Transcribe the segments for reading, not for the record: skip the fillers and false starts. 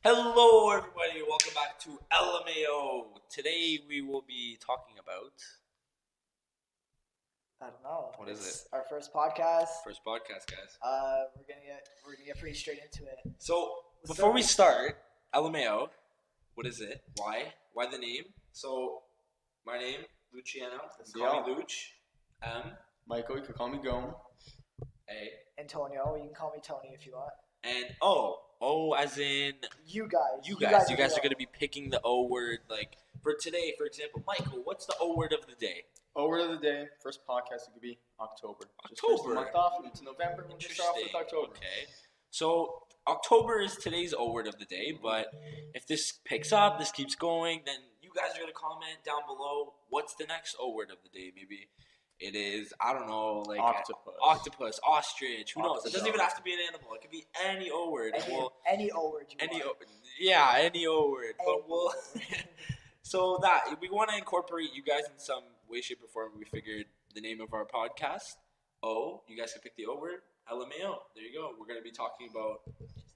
Hello, everybody. Welcome back to LMAO. Today we will be talking about. I don't know. What is It's our first podcast. First podcast, guys. We're gonna get pretty straight into it. So before we start, LMAO, what is it? Why the name? So my name, Luciano. Call me Luch. Michael, you can call me Gome. A. Antonio, you can call me Tony if you want. And O. O as in You guys. You guys are going to be picking the O word. Like for today, for example, Michael, what's the O word of the day? O word of the day, first podcast, it could be October. Just October. first month off and into November. We'll just start off with October. Okay. So October is today's O word of the day, but if this picks up, this keeps going, then you guys are going to comment down below what's the next O word of the day. Maybe it is, I don't know, like octopus, ostrich, who knows? It doesn't even have to be an animal. It could be any O word. Any O word you want. Any O word. But we'll so that we want to incorporate you guys in some way, shape, or form. We figured the name of our podcast, O, you guys can pick the O word, LMAO. There you go. We're going to be talking about,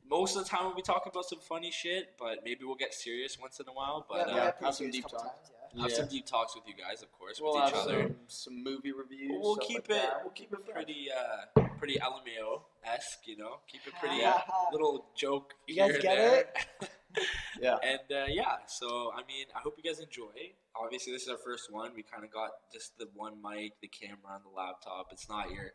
most of the time we'll be talking about some funny shit, but maybe we'll get serious once in a while. But have some deep talks. Have some deep talks with you guys, of course, we'll with each have other. Some movie reviews. We'll keep it pretty LMAO-esque, you know. Keep it pretty little joke. You guys get it? Yeah. And so I mean, I hope you guys enjoy. Obviously, this is our first one. We kind of got just the one mic, the camera, and the laptop. It's not your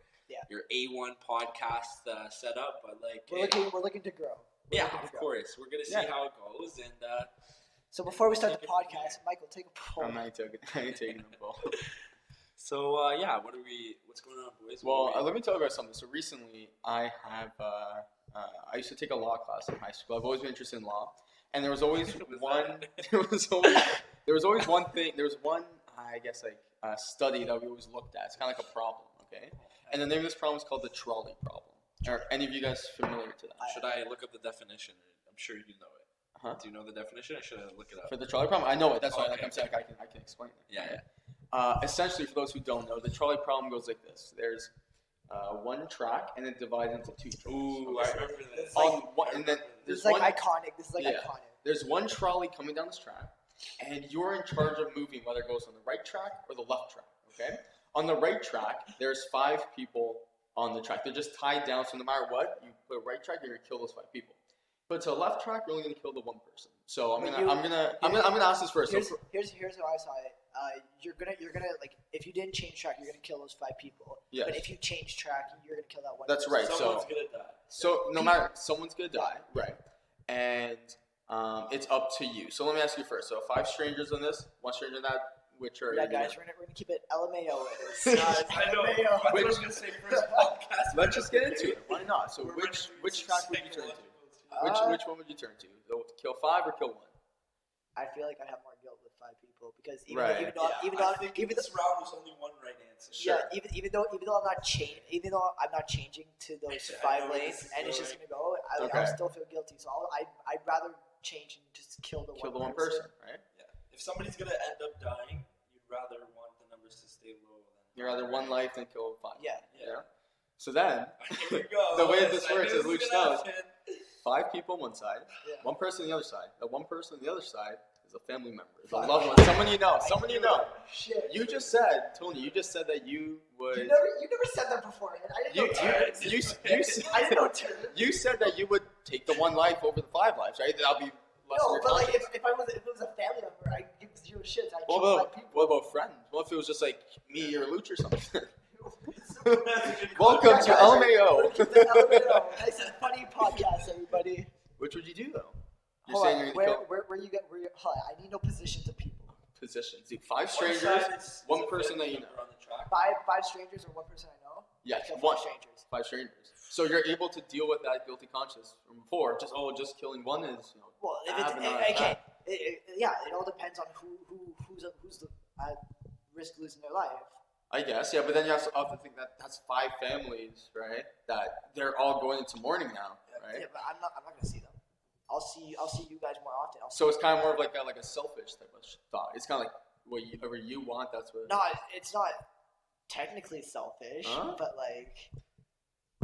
A1 podcast setup, but like we're looking to grow. Of course, we're gonna see how it goes. And so before we start the podcast, Michael, take a poll. I ain't taking the ball. So what's going on, boys? Well, let me tell you about something. So recently, I have I used to take a law class in high school. I've always been interested in law, and there was always one. There was always one thing. There was one, I guess, like study that we always looked at. It's kind of like a problem, okay? And the name of this problem is called the trolley problem. Are any of you guys familiar to that? Should I look up the definition? I'm sure you know it. Do you know the definition? Or should I look it up? For the trolley problem, I know it. That's why I'm saying I can explain it. Yeah. Essentially, for those who don't know, the trolley problem goes like this. There's one track, and it divides into two tracks. Ooh, okay? I remember this. This is iconic. There's one trolley coming down this track, and you're in charge of moving whether it goes on the right track or the left track, okay? On the right track, there's 5 people on the track. They're just tied down, so no matter what, you put a right track, you're going to kill those 5 people. But to the left track, you're only going to kill the one person. So I'm gonna ask this first. Here's how I saw it. You're gonna like, if you didn't change track, you're gonna kill those 5 people. Yes. But if you change track, you're gonna kill that one. That's person. right. Someone's gonna die. So no matter, someone's gonna die, right? And it's up to you. So let me ask you first. So 5 strangers on this, 1 stranger on that. Which are guys, we're gonna keep it LMAO. I know. I was gonna say first podcast. Let's just get into it. Why not? So which track would you turn to? Which one would you turn to? Kill 5 or kill 1? I feel like I'd have more guilt with 5 people because this round was only one right answer. Sure. Yeah, even though I'm not changing to those 5 lanes, and it's just gonna go, I'll still feel guilty. So I'd rather change and just kill the one person, right? Yeah. If somebody's gonna end up dying, you'd rather want the numbers to stay low. You'd rather 1 life than kill 5. Yeah. So then, here we go. The way this works is Luke knows. 5 people on one side, 1 person on the other side. The 1 person on the other side is a family member, is a loved one, someone you know. Shit. You just said, Tony. You just said that you would. You never said that before. I didn't know. I didn't know. You said that you would take the 1 life over the 5 lives, right? That'll be less. No, but like if it was a family member, I give 0 shits. I kill 5 people. What about friends? What if it was just like me or Luch or something? Welcome to LMAO. Nice and funny podcast, everybody. Which would you do though? Hold on, where you get? Hold on, I need no positions of people. Positions. 5 strangers, 1 person that you know. 5 strangers or 1 person I know. Yes, 5 strangers. 5 strangers. So you're able to deal with that guilty conscience from before. Just killing 1 is. Well, it all depends on who's at risk losing their life. I guess, yeah, but then you have to think that that's 5 families, right? That they're all going into mourning now, right? Yeah, but I'm not gonna see them. I'll see you guys more often. So it's kind of more of like a selfish type of thought. It's kind of like whatever you want, that's what. No, it's not technically selfish, but like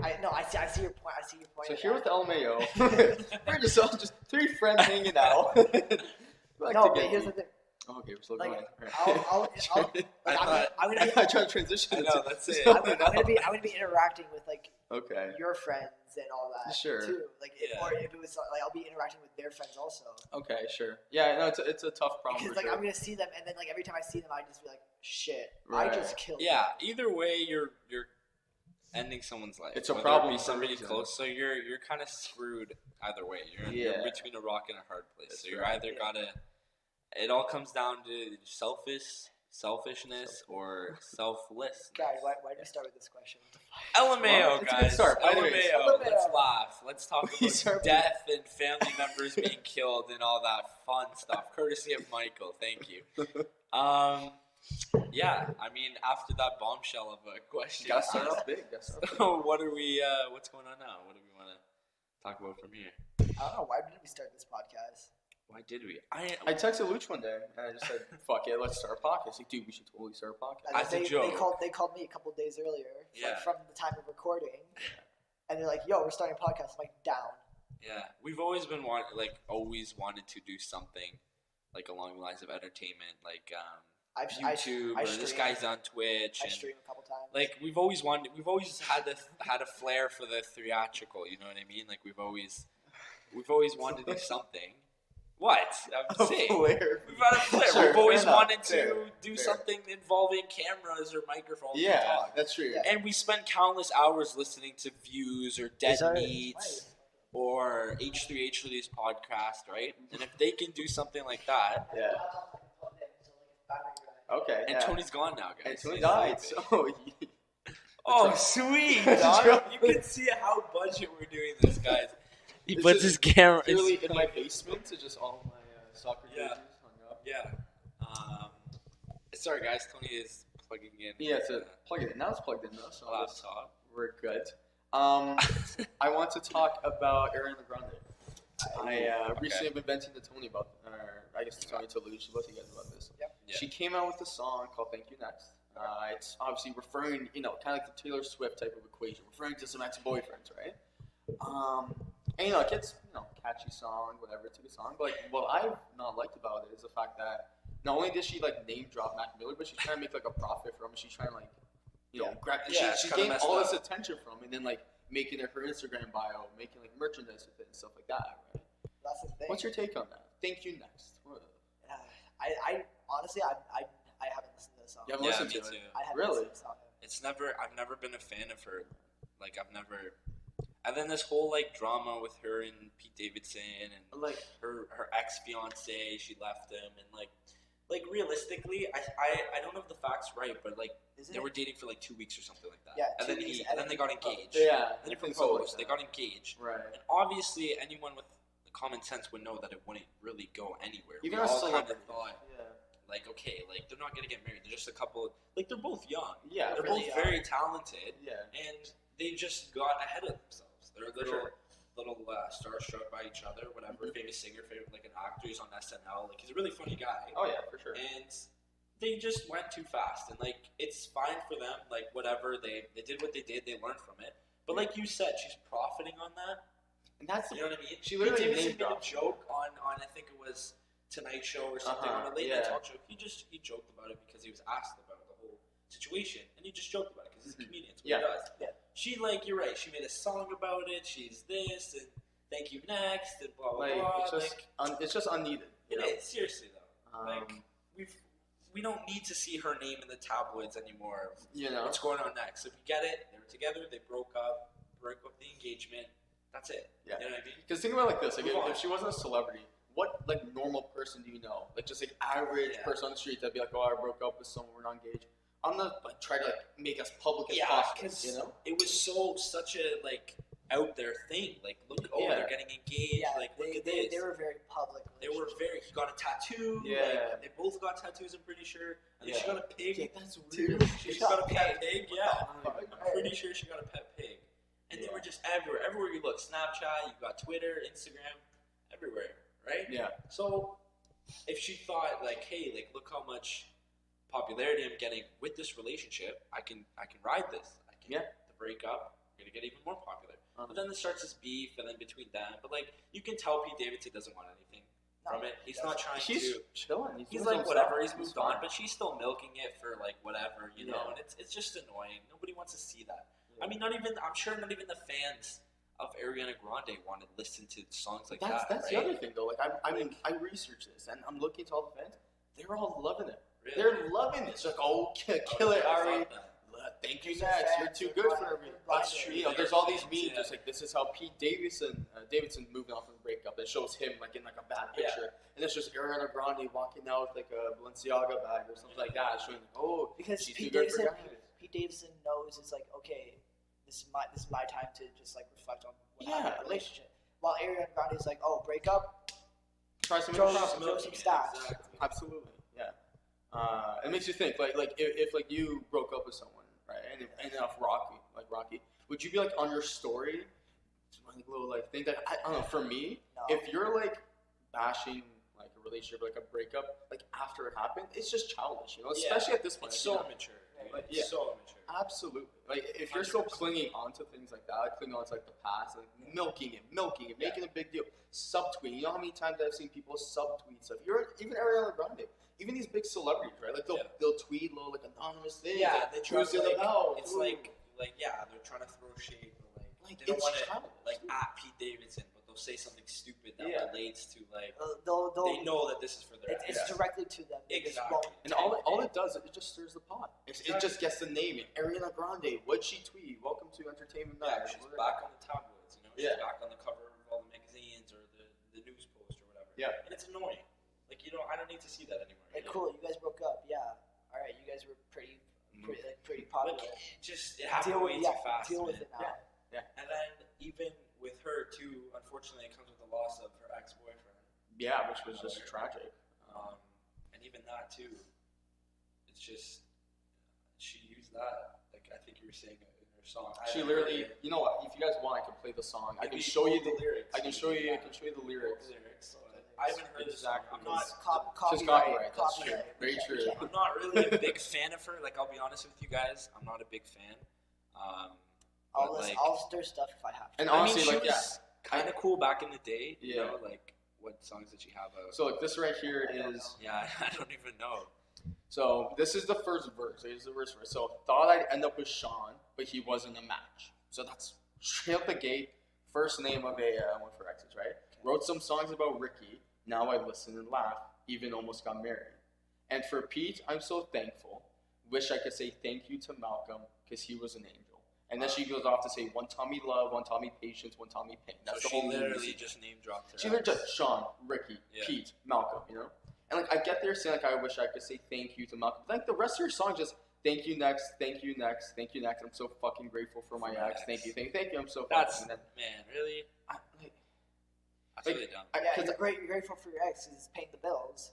I see your point. So here with LMAO, we're just all just three friends hanging out. But here's the thing. Oh, okay, we're still Like, going. I'm gonna I try to transition. I know, that's it. I'm gonna be interacting with like Okay. your friends and all that. Sure. Too. Like, or if it was like I'll be interacting with their friends also. Okay, sure. Yeah, no, it's a tough problem. Because like I'm gonna see them, and then like every time I see them, I just be like, shit, Right. I just killed. Yeah. Either way, you're ending someone's life. It's a Whether problem It be for a somebody reason. close, so you're kind of screwed either way. You're between a rock and a hard place. That's so you're right. either gotta. It all comes down to selfishness or selfless. Guys, why did we start with this question? LMAO, Well, it's a good guys. start. Anyways. LMAO. Let's LMAO. laugh. Let's talk Please about start. death and family members being killed and all that fun stuff. Courtesy of Michael. Thank you. Yeah. I mean, after that bombshell of a question, Gotta start off big. so what are we? What's going on now? What do we want to talk about from here? I don't know. Why did we start this podcast? Why did we? I texted Luch one day and I just said, "Fuck it, let's start a podcast." He's like, dude, we should totally start a podcast. And As a they joke. They called me a couple days earlier, Yeah. like from the time of recording, and they're like, "Yo, we're starting a podcast." I'm like, down. Yeah, we've always been always wanted to do something like along the lines of entertainment, like YouTube, I or this stream. guy's on Twitch. I And stream a couple times. like we've always had a flair for the theatrical. You know what I mean? Like we've always wanted to do something. What? I'm saying. Flair. We've had a flair. Sure, We've always fair enough. wanted to Fair, do fair. something involving cameras or microphones. and Yeah, talk. that's true. Yeah. And we spent countless hours listening to Views or Dead Is that- Meats or H3H3's podcast, right? And if they can do something like that, Yeah. Okay. and yeah. Tony's gone now, guys. And Tony He's died. sleeping. So Oh, sweet, That's dog. right. You can see how budget we're doing this, guys. He This puts is his camera. Literally in my basement is just all my soccer Yeah. jerseys hung up. Yeah. Sorry, guys. Tony is plugging in. Yeah, his, to plug it in. Now it's plugged in though, so laptop. we're good. I want to talk about Ariana Grande. I recently have been venting to Tony about, I guess Tony to Luch, both of you guys about this. Yep. Yeah. She came out with a song called "Thank You Next." It's obviously referring, kind of like the Taylor Swift type of equation, referring to some ex-boyfriends, right? And like it's catchy song, whatever, it's a good song. But like what I've not liked about it is the fact that not only did she like name drop Mac Miller, but she's trying to make like a profit from it. She's trying to like grab. Yeah, it's She's kinda getting messed all up. this attention from, and then like making it her Instagram bio, making like merchandise with it and stuff like that. Right? That's the thing. What's your take on that? Thank You Next. I honestly, I haven't listened to the song. You haven't Yeah, listened me to too. it. I haven't Really? listened to the song. I've never been a fan of her. Like and then this whole like drama with her and Pete Davidson and Like her ex fiance, she left him, and like realistically, I don't have the facts right, but like Isn't they it? were dating for like 2 weeks or something like that. Yeah, and 2 then weeks, and then they got engaged. yeah, Then he I think so, proposed. like They that. got engaged. Right. And obviously, anyone with common sense would know that it wouldn't really go anywhere. Even we a all kind celebrity. of thought, Yeah. like, okay, like they're not gonna get married. They're just a couple. Like they're both young. Yeah. They're really both young. very talented, Yeah. and they just got ahead of themselves. They're Sure. little starstruck by each other. Whatever, famous singer, favorite like an actor. He's on SNL. Like he's a really funny guy. Oh yeah, for sure. And they just went too fast, and like it's fine for them. Like whatever they did what they did. They learned from it. But like you said, she's profiting on that. And that's You know what I mean? She literally Pete Davidson name made a dropped. joke on I think it was Tonight Show or something Uh-huh, on a late night yeah. talk show. He joked about it because he was asked about the whole situation, and he just joked about it because he's a comedian. That's what Yeah. he does. Yeah. She you're right. She made a song about it. She's this and Thank You Next and blah blah like blah. it's just it's just unneeded. it is seriously though. Like Um, we don't need to see her name in the tabloids anymore. you know. What's going on next? If you get it, they were together. They broke up the engagement. That's it. Yeah. You know what I mean? Because think about it like this: like Move on. if she wasn't a celebrity, what like normal person do you know? Like just like average Yeah. person on the street that'd be like, "Oh, I broke up with someone, we're not engaged." I'm gonna like try to like make as public as Yeah, possible. because You know? it was such a like out there thing. Like, look, Yeah. they're getting engaged. Yeah, like, look at they this. were very public. They were very. He got a tattoo. Yeah. Like, they both got tattoos. I'm pretty sure. And Yeah. she got a pig. Yeah, that's too. weird. She's got a pet pig. Yeah. Fuck. I'm pretty sure she got a pet pig. And they were just everywhere. Everywhere you look. Snapchat. You got Twitter, Instagram, everywhere. Right. Yeah. So, if she thought like, hey, like, look how much popularity I'm getting with this relationship, I can ride this. I can Yeah. break up gonna get even more popular. But then it starts this beef, and then between them, but like you can tell Pete Davidson doesn't want anything from it. He's not trying He's to. chilling. He's doing like some whatever. stuff. He's moved on, but she's still milking it for like whatever, you know. Yeah. And it's just annoying. Nobody wants to see that. I mean, not even. I'm sure not even the fans of Ariana Grande want to listen to songs like that. That's right? the other thing though. Like I researched this and I'm looking to all the fans. They're all loving it. Really? They're loving it. It's like, oh, kill it, I Ari. thought that. Thank you, These are next. You're fans, too they're good blind, for me. they're blind. That's true. You know, there's They're all these fans, memes. yeah. It's like this is how Pete Davidson moving off of the breakup. It shows him like in like a bad Yeah. picture, and it's just Ariana Grande walking out with like a Balenciaga bag or something like that, showing like, oh, Because she's Pete too good for Davidson, guys. Pete Davidson knows it's like, okay, this is my time to just like reflect on what Yeah, happened in the relationship. While Ariana Grande is like, oh, break up, Try some throw profit. some stats. Exactly. Absolutely, yeah. It makes you think, like if like you broke up with someone, right, and it ended up Rocky, would you be like on your story, like a little like thing that I don't know. For me, No. if you're like bashing like a relationship, like a breakup, like after it happened, it's just childish, you know. Yeah. Especially at this point, It's you so know? immature. Like, It's yeah. so immature. Absolutely. Like if you're still 100%. clinging onto things like that, like clinging on to like the past, like milking it, making a big deal, subtweeting. You know how many times I've seen people subtweet stuff. You're even Ariana Grande, even these big celebrities, right? Like they'll tweet little like anonymous things. Yeah, like, they try who's to, it like, about? It's Ooh. like yeah, they're trying to throw shade, or Like, they don't it's want to childish. like at Pete Davidson, but they'll say something stupid that Yeah. relates to like They'll they know that this is for their. it's Yeah. directly to them. They just Exactly. won't And tag all it. it does, it just stirs the pot. It just gets the name. Ariana Grande, what'd she tweet? Welcome to Entertainment Yeah, Night. she's back on the tabloids, you know. She's Yeah. back on the cover of all the magazines or the news post or whatever. Yeah. And it's annoying. Like I don't need to see that anymore. Hey, you know? cool, you guys broke up. Yeah. All right, you guys were pretty Like popular. it happened Deal way with too fast. deal with man. it now. Yeah. And then even with her too, unfortunately, it comes with the loss of her ex-boyfriend. Yeah, which was just tragic. And even that too, it's just she used that. Like I think you were saying in her song. She literally, you know what? If you guys want, I can play the song. I can show you the lyrics. I can show you the lyrics. I haven't heard this song. Exactly. I'm not. Just copyright. That's true. Copyright. Very You true. can't- I'm not really a big fan of her. Like I'll be honest with you guys, I'm not a big fan. I'll stir stuff if I have to. And I mean, honestly, she like, was kind of cool back in the day. You Yeah. know, like what songs did she have? So like this right here is. Yeah, I don't even know. So this is the first verse. Here's the first verse. So thought I'd end up with Sean, but he wasn't a match. So that's straight up the gate. First name of a one for exes, right? Wrote some songs about Ricky. Now I listen and laugh. Even almost got married. And for Pete, I'm so thankful. Wish I could say thank you to Malcolm because he was an angel. And then she goes off to say one taught me love, one taught me patience, one taught me pain. That's So the whole she literally music. just name dropped her. She literally just Sean, Ricky, Yeah. Pete, Malcolm, you know? And like I get there saying like I wish I could say thank you to Malcolm. But, like the rest of your song just thank you next, thank you next, thank you next. I'm so fucking grateful for my ex. Thank you. I'm so That's fucking man, really? like, That's Like, really dumb. Yeah, 'cause you're grateful for your ex because it's paying the bills.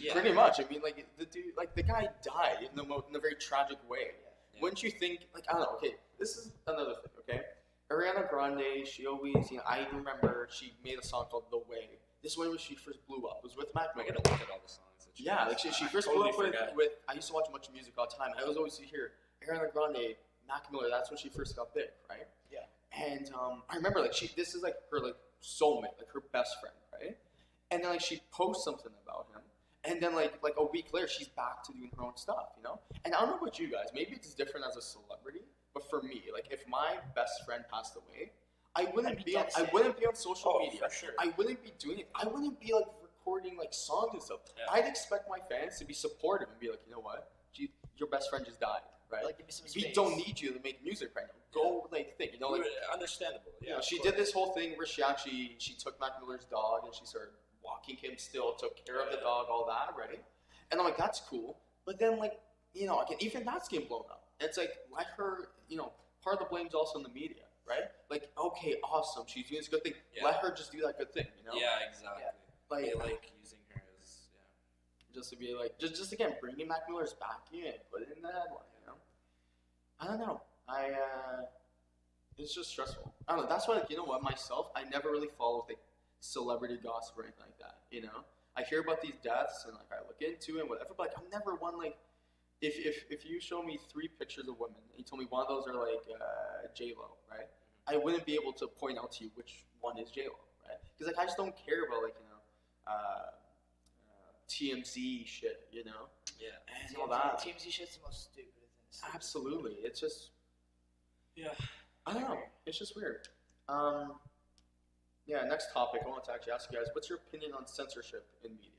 Yeah. pretty much. I mean, like the dude, like the guy died in a very tragic way. Yeah. Wouldn't you think? Like I don't know. Okay, this is another thing. Okay, Ariana Grande. She always, I remember she made a song called "The Way." This way was she first blew up. It was with Mac I Miller. gotta look at all the songs. That Yeah, like she first blew totally up forgot. with. I used to watch a bunch of music all the time. I was always hear Ariana Grande, Mac Miller. That's when she first got big, right? Yeah. And I remember like this is like her like soulmate, like her best friend, right? And then like she posts something about him, and then like a week later she's back to doing her own stuff, you know. And I don't know about you guys. Maybe it's different as a celebrity, but for me, like if my best friend passed away, I wouldn't I'd be be on. I devastated. wouldn't be on social Oh, media. for sure. I wouldn't be doing it. I wouldn't be like recording like songs and stuff. Yeah. I'd expect my fans to be supportive and be like, you know what, your best friend just died, right? Like, give me some we space. don't need you to make music right now. Go like think, you know, like Understandable. you Yeah. know, of she course. did this whole thing where she took Mac Miller's dog and she started walking him still, took care of the dog, all that, right? And I'm like, that's cool. But then like, again, even that's getting blown up. It's like let her, part of the blame's also in the media, right? Like, okay, awesome, she's doing this good thing. Yeah. Let her just do that good thing, Yeah, exactly. Like, They like using her as just to be like, just again, bringing Mac Miller's back in, put it in the headline, I don't know. It's just stressful. I don't know. That's why, like, myself, I never really follow like celebrity gossip or anything like that. I hear about these deaths and like I look into it and whatever, but like I'm never one like if you show me 3 pictures of women, and you tell me one of those are like J-Lo, right? I wouldn't be able to point out to you which one is J-Lo, right? Because like I just don't care about like TMZ shit, you know? Yeah. And all that. TMZ shit's the most stupid thing. Absolutely, it's just. Yeah. I don't know. It's just weird. Yeah. Next topic. I want to actually ask you guys, what's your opinion on censorship in media?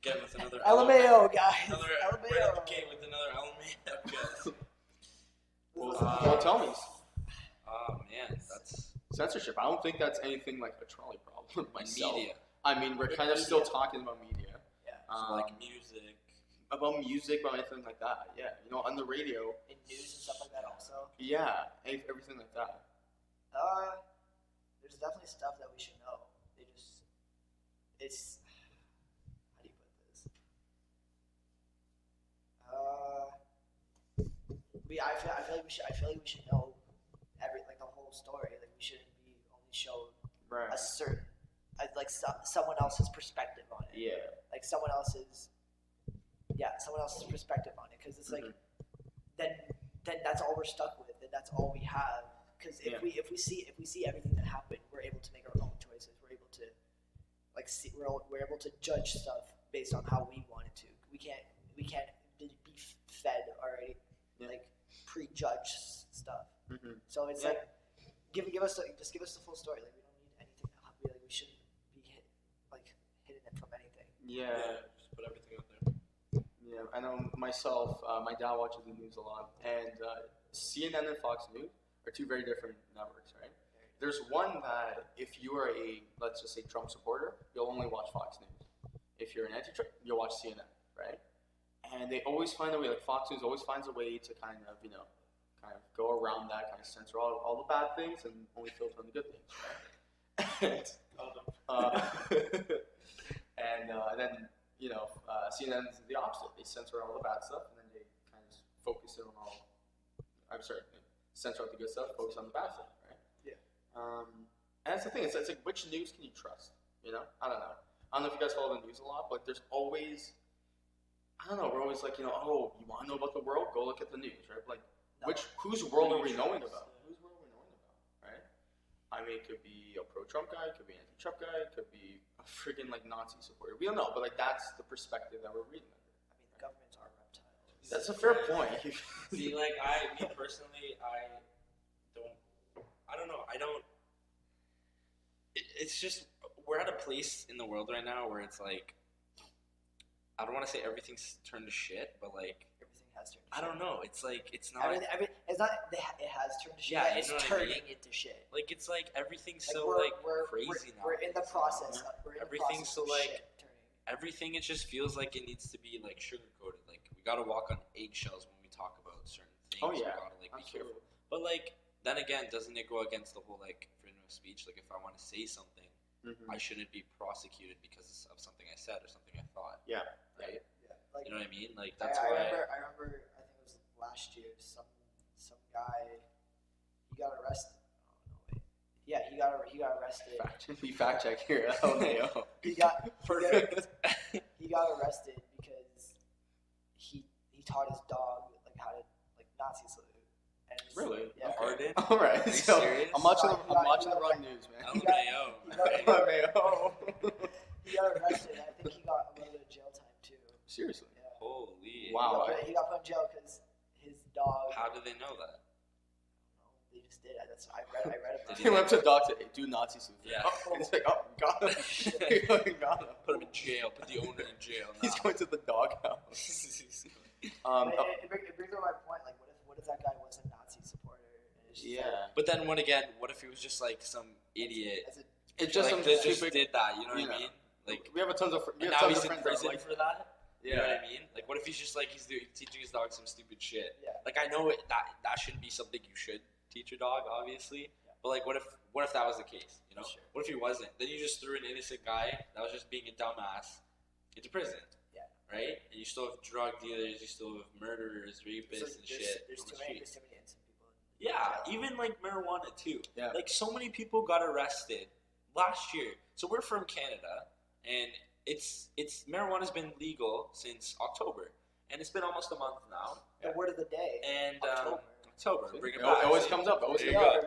Again with another LMAO, guys. Another LMAO. right out the gate with another LMAO, guys. Well, tell me. Oh man, that's Censorship. I don't think that's anything like a trolley problem myself. media. I mean, we're kind of still talking about media. Yeah. So like music. About music, about anything like that. Yeah, you know, on the radio. In news and stuff like that also. Yeah, everything like that. There's definitely stuff that we should know. It's how do you put this? I feel like we should know the whole story. Like we shouldn't be only shown Right. a certain someone else's perspective on it. Yeah. Like someone else's perspective on it, because it's like then that's all we're stuck with, and that's all we have. Because if we see everything that happened, we're able to make our own choices. We're able to we're able to judge stuff based on how we want it to. We can't be fed already like prejudged stuff. Mm-hmm. So it's like give us the full story. Like we don't need anything. We shouldn't be hidden it from anything. Yeah. Just put everything out there. Yeah, I know myself. My dad watches the news a lot, and CNN and Fox News are 2 very different networks, right? There's one that if you are let's just say Trump supporter, you'll only watch Fox News. If you're an anti-Trump, you'll watch CNN, right? And they always find a way. Like Fox News always finds a way to kind of go around that, kind of censor all the bad things and only filter on the good things, right? And then CNN's the opposite. They censor all the bad stuff, and then they kind of focus in on all. Censor out the good stuff, focus on the bad stuff, right? Yeah. And that's the thing. It's like which news can you trust? You know, I don't know. I don't know if you guys follow the news a lot, but there's always, I don't know. We're always like, oh, you want to know about the world? Go look at the news, right? Like, whose world are we knowing about? Whose world are we knowing about, right? I mean, it could be a pro-Trump guy, it could be an anti-Trump guy, it could be a friggin' Nazi supporter. We don't know, but that's the perspective that we're reading under. I mean, the governments are reptiles. That's a fair point. See, me personally, I don't know. It's just, we're at a place in the world right now where it's like, I don't want to say everything's turned to shit, but like, everything has turned to shit. I don't know. It's like, it's not. It's not, it has turned to shit. Yeah, it's turning into shit. Like, it's like, everything's we're crazy now. We're in the process. Everything's so like, shit turning. Everything, it just feels like it needs to be like sugar coated. Like, we gotta walk on eggshells when we talk about certain things. Oh yeah, we gotta be careful. But like, then again, doesn't it go against the whole freedom of speech? Like, if I want to say something, I shouldn't be prosecuted because of something I said or something I thought. Yeah. Right. Yeah. Like, you know what I mean? Like, that's I why. remember. I think it was last year. Some guy, he got arrested. Oh no, wait. Yeah, he got arrested. Fact check here. LMAO. He got Perfect. He got arrested because he taught his dog how to Nazi salute. And Really? Yeah. Pardon? All right. Are you So serious? I'm watching the wrong news, man. LMAO. He got arrested. I think he got a little bit of jail time too. Seriously? Yeah. Holy. Wow. He got put in jail because his dog. How do they know that? They just did. I read about it. He went to the doctor. Hey, do Nazi salute. Yeah. He's like, oh, got him. Got him. Put him in jail. Put the owner in jail. He's going to the doghouse. It brings up my point. Like, what if that guy was a Nazi supporter? And it's just But then what if he was just some idiot? It's just some that stupid. just did that. You know what I mean? Like, we have tons of. and now he's in prison for that. Yeah. You know what I mean? Like, what if he's just he's teaching his dog some stupid shit? Yeah. Like, I know that shouldn't be something you should teach your dog, obviously. Yeah. But what if that was the case? You know? Sure. What if he wasn't? Then you just threw an innocent guy that was just being a dumbass into prison. Yeah. Right? And you still have drug dealers, you still have murderers, rapists, and shit. There's too many innocent people. Yeah, even marijuana too. Yeah. So many people got arrested last year. So we're from Canada, and it's marijuana's been legal since October, and it's been almost a month now. The word of the day. And October. Bring it It back. always comes up. There you go.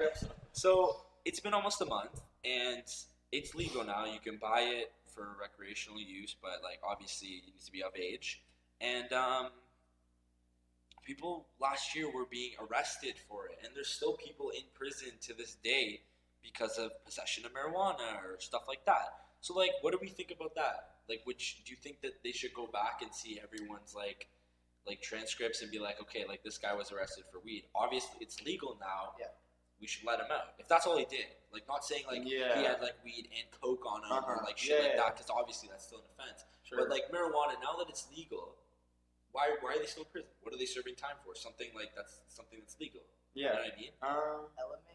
So it's been almost a month, and it's legal now. You can buy it for recreational use, but like obviously you need to be of age. And people last year were being arrested for it, and there's still people in prison to this day because of possession of marijuana or stuff like that. So like, what do we think about that? Like, do you think that they should go back and see everyone's like transcripts and be like, okay, like this guy was arrested for weed. Obviously, it's legal now. Yeah. We should let him out. If that's all he did, like not saying like he had like weed and coke on him or like shit like that, because obviously that's still an offense. Sure. But like marijuana, now that it's legal, why are they still in prison? What are they serving time for? Something that's legal. Yeah. You know what I mean? LMAOHH.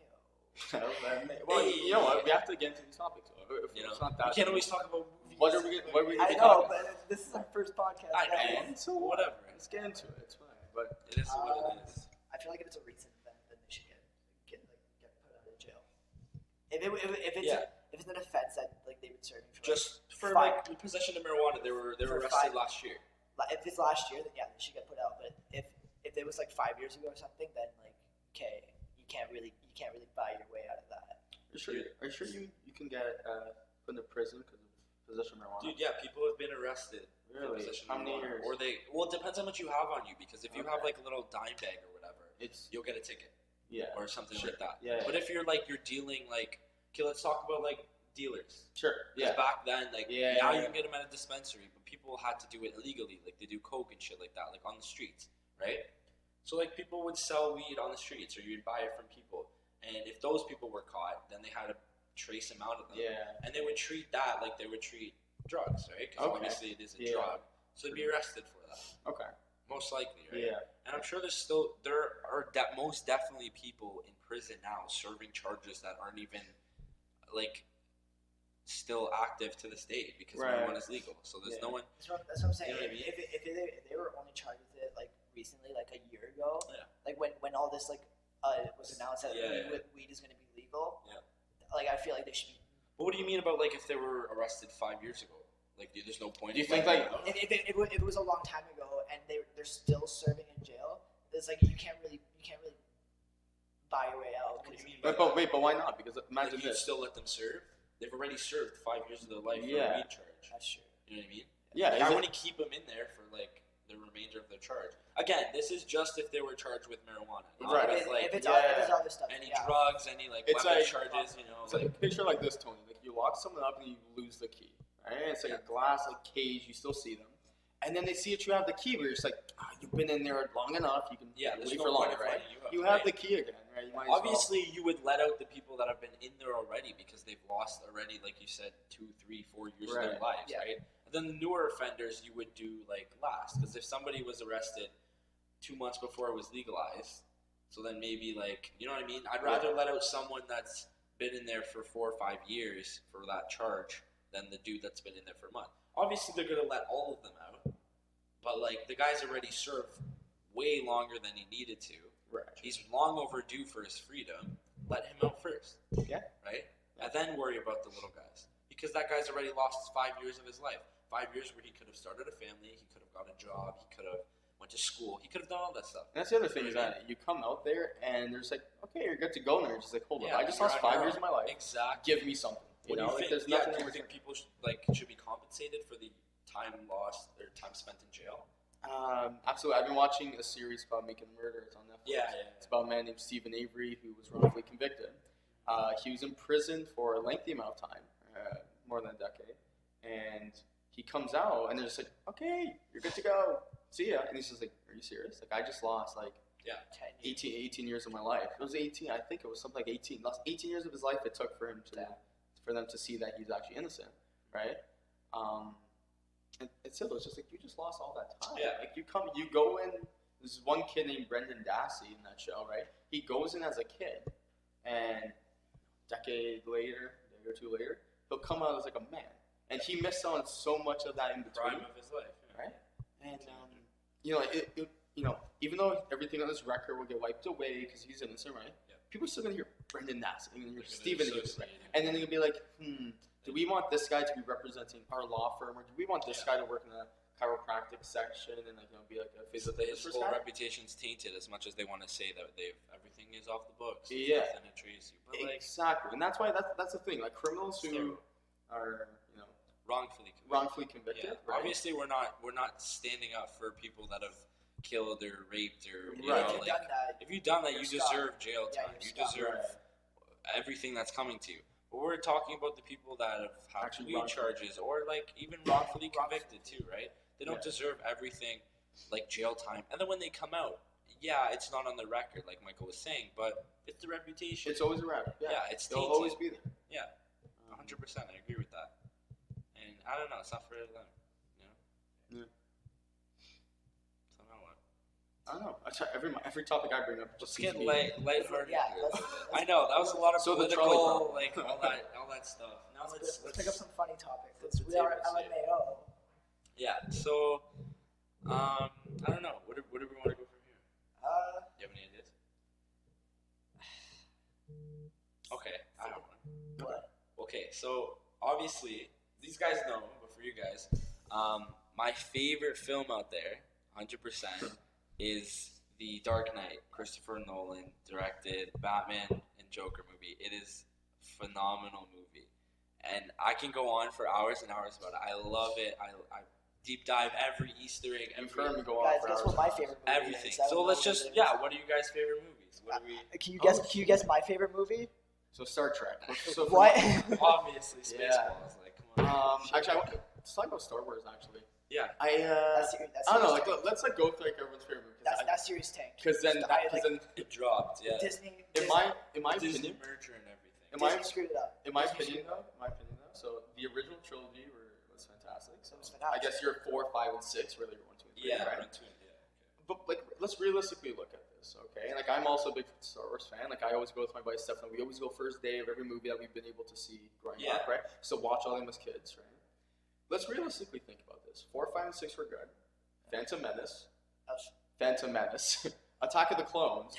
Well, you know what? We have to get into these topics. It's not that. We can't always talk about movies. What are we going I to know, talk about? but this is our first podcast. I know. So whatever. Let's get into it. It's fine. But it is what it is. I feel like if it's a recent event, then they should get put out of jail. If it's an offense that like they've been serving for Just for five, like possession of marijuana, they were arrested last year. if it's last year, then yeah, they should get put out. But if it was like 5 years ago or something, then like okay, you can't really buy your way out of that. Are you sure you can get put into prison because of possession of marijuana? Dude, yeah, people have been arrested. Really? How many years? Or it depends how much you have on you, because if you have like a little dime bag or whatever, you'll get a ticket. Yeah. Or something like that. Yeah. But if you're dealing okay, let's talk about like dealers. Sure. Yeah. Back then, you can get them at a dispensary, but people had to do it illegally, like they do coke and shit like that, like on the streets, right? So like people would sell weed on the streets, or you'd buy it from people, and if those people were caught, then they had to trace them out of them. Yeah. And they would treat that like they would treat drugs, right? Because obviously it is a drug, so they'd be arrested for that. Okay. Most likely, right? Yeah. And I'm sure there are most definitely people in prison now serving charges that aren't even still active to this day, because marijuana is legal. So there's no one. That's what I'm saying. You know what I mean? If they were only charged with it recently, a year ago, when all this was announced that weed is going to be legal, I feel like they should be. But what do you mean about if they were arrested 5 years ago? There's no point. Do you think if it was a long time ago and they're still serving in jail, it's you can't really buy your way out. What do you mean? But why not? Because imagine you this. still let them serve. They've already served 5 years of their life for a weed charge. That's true. You know what I mean? Yeah. I want to keep them in there for the remainder of their charge. Again, this is just if they were charged with marijuana. Right. If it's other stuff. Any drugs, any weapons charges, you know. It's picture like this, Tony. You lock someone up and you lose the key. Right? It's a glass cage. You still see them, and then they see that you have the key. But you're just you've been in there long enough. You can wait for longer, right? You have the key again, right? Obviously, you would let out the people that have been in there already, because they've lost already, like you said, 2, 3, 4 years of their lives, right? And then the newer offenders, you would do last, because if somebody was arrested 2 months before it was legalized, so then maybe you know what I mean? I'd rather let out someone that's been in there for 4 or 5 years for that charge than the dude that's been in there for a month. Obviously, they're gonna let all of them out, but the guy's already served way longer than he needed to. Right. He's long overdue for his freedom. Let him out first. Yeah. Right? And then worry about the little guys. Because that guy's already lost 5 years of his life. 5 years where he could have started a family, he could have got a job, he could have went to school, he could have done all that stuff. And that's the other thing, is that you come out there and there's okay, you're good to go, and you're just hold on, I just lost 5 years of my life. Exactly. Give me something. What do you think? There's Do nothing you think people should be compensated for the time lost, or time spent in jail? Absolutely. I've been watching a series called Making a Murder. It's on Netflix. Yeah. It's about a man named Stephen Avery who was wrongfully convicted. He was in prison for a lengthy amount of time, more than a decade, and he comes out and they're just okay, you're good to go. See ya. And he's just are you serious? I just lost 18 years of my life. It was 18. I think it was something 18. Lost 18 years of his life it took for them to see that he's actually innocent, right? It's still, it's just you just lost all that time. Yeah. You go in. There's one kid named Brendan Dassey in that show, right? He goes in as a kid, and a day or two later, he'll come out as a man, and he missed on so much of that in between. Prime of his life, right? And even though everything on his record will get wiped away because he's innocent, right? Yeah. People are still gonna hear Brendan Dassey, and hear Stephen Avery, and then you'll be do we want this guy to be representing our law firm, or do we want this guy to work in chiropractic section and like be like a So physical his whole reputation's tainted as much as they want to say that everything is off the books. Yeah. Nothing to trace you. But like, exactly, and that's why that's the thing. Like criminals who are wrongfully convicted. Yeah. Right? Obviously, we're not standing up for people that have killed or raped or you Right. know, like, if you've done that, you deserve jail time. You deserve everything that's coming to you. But we're talking about the people that have Actually weed charges or like even wrongfully convicted too, right? They don't deserve everything like jail time. And then when they come out, yeah, it's not on the record like Michael was saying, but it's the reputation. It's always around. Yeah, it's they'll tainted. always be there. Yeah, 100%. I agree with that. And I don't know, it's not fair to them, you know. Yeah. So now what? I don't know. Every topic I bring up just Let's get seems lighthearted. Yeah, here. let's I know that was a lot of So the political, trolley problem. like all that stuff. Now let's pick up some funny topics. let's We are potatoes, LMAO. Yeah. So, I don't know. Where do we want to go from here? Do you have any ideas? Okay, I have one. What? Okay, so obviously these guys know, but for you guys, my favorite film out there, 100%, is the Dark Knight, Christopher Nolan directed Batman and Joker movie. It is a phenomenal movie, and I can go on for hours and hours about it. I love it. I deep dive every Easter egg, You every can go on Guys, for guess hours what my and hours. favorite movie everything. is? I So don't let's know just what it is. what are you guys' favorite movies? What do we? Can you guess my favorite movie? So Star Trek. So What? Obviously, Yeah. Spaceballs. Like, come on. Actually, let's talk about Star Wars. Actually, Yeah. I don't know. Like, Tank. let's like go through like everyone's favorite movie. That's Serious Tank. Because then, It dropped. Yeah. Disney. in my Disney opinion, merger and everything. in Disney screwed it up. my Disney opinion though, so the original trilogy was fantastic. So It was I fantastic. guess your 4, 5, and 6 really were 1, 2, and 3, Yeah. right? Run to it, yeah. But like, let's realistically look at this, okay? And like, I'm also a big Star Wars fan. Like, I always go with my buddy Stefan. We always go first day of every movie that we've been able to see growing up, right? So watch all them as kids, right? Let's realistically think about this. 4, 5, and 6 were good. Phantom Menace, Attack of the Clones,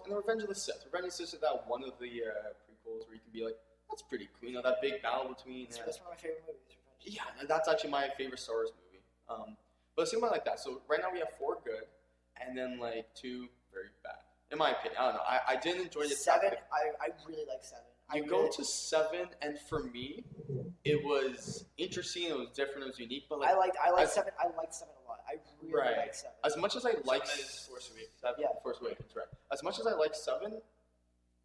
and the Revenge of the Sith. Revenge of the Sith is that one of the prequels where you can be like, that's pretty cool. You know, that big battle between. That's one of my favorite movies. Revenge. Yeah, that's actually my favorite Star Wars movie. But think about it like that. So right now we have 4 good, and then like 2 very bad. In my opinion, I don't know. I didn't enjoy the 7. I really like 7. You go to 7, and for me, it was interesting. It was different. It was unique. But like, I liked 7. I liked 7 a lot. I really liked 7. as much as I like That is Force Awakens. 7, Yeah. Force Awakens, right? As much as I like 7,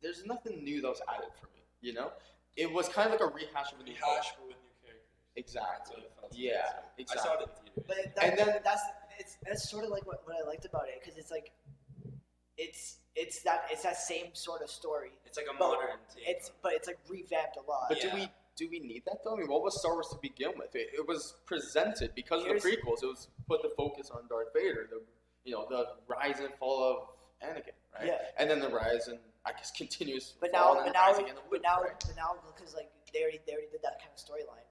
there's nothing new that was added for me. You know, it was kind of like a rehash of a new Rehash, but with new characters. Exactly. That's what it felt to Yeah, me. exactly. I saw it in theaters. But And then- that's sort of like what I liked about it, because it's like it's that same sort of story. It's like a But modern take. But it's like revamped a lot. But Yeah. do we need that though? I mean, what was Star Wars to begin with? It was presented because of Here's- the prequels. It was put the focus on Darth Vader, the rise and fall of Anakin, right? Yeah. And then the rise and I guess continues. But fall now, and but now, rise again of but Luke, now, right? but now, because like they already did that kind of storyline.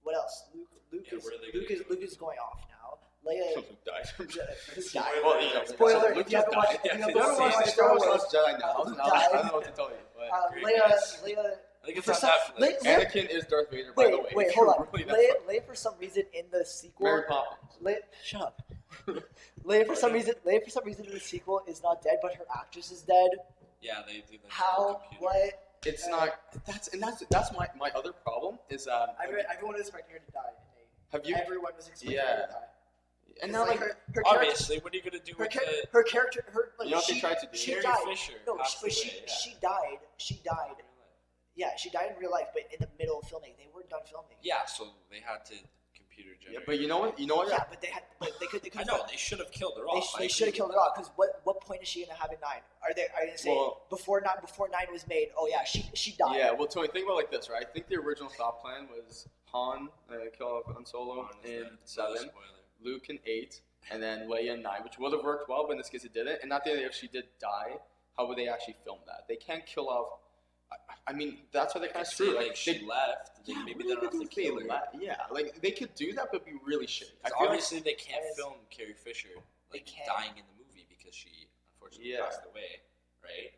What else? Luke Yeah, where are they gonna go? Luke is going off now. Leia. Luke died. Luke died. Spoiler. Well, you know, Spoiler, Luke if you haven't just watched, died. if you Yeah, haven't if you haven't watched watched Star Wars, Last Jedi now. Luke I don't died. know what to tell you. But Great Leia, guess. Leia. I think it's For on some- Netflix. Anakin is Darth Vader, by the way. Wait, if hold you're on. really that Leia, for some reason in the sequel. Mary Poppins. Shut up. Leia for some reason in the sequel is not dead, but her actress is dead. Yeah, they do that. How? What? It's not. That's my other problem is Everyone was expecting her to die. have you Everyone was expecting Yeah. her to die. and It's now like her character, Obviously, what are you gonna do her, with char- the her character, her like You know what they she, tried to do? she Carrie died. Fisher? No, passed but away, yeah. she died. She died. Yeah, she died in real life, but in the middle of filming, they weren't done filming. Yeah, so they had to computer yeah, generate. but you know what Yeah, but they could. I know they should have killed her off. They should have killed her off, because what point is she gonna have in 9? Are they gonna say Well- before 9 was made? Oh yeah, she died. Yeah, well, Tony, think about it like this, right? I think the original thought plan was Han kill off Han Solo in 7, Luke in 8, and then Leia in 9, which would have worked well, but in this case it didn't. And not that if she did die, how would they actually film that? They can't kill off. I mean, that's why they kind of screwed. Like she left. Yeah, Maybe what they don't have do to kill her. Yeah, like they could do that, but be really shitty. I 'Cause feel obviously, they can't Yes. film Carrie Fisher They like can't. dying in the movie because she unfortunately Yeah. passed away, right?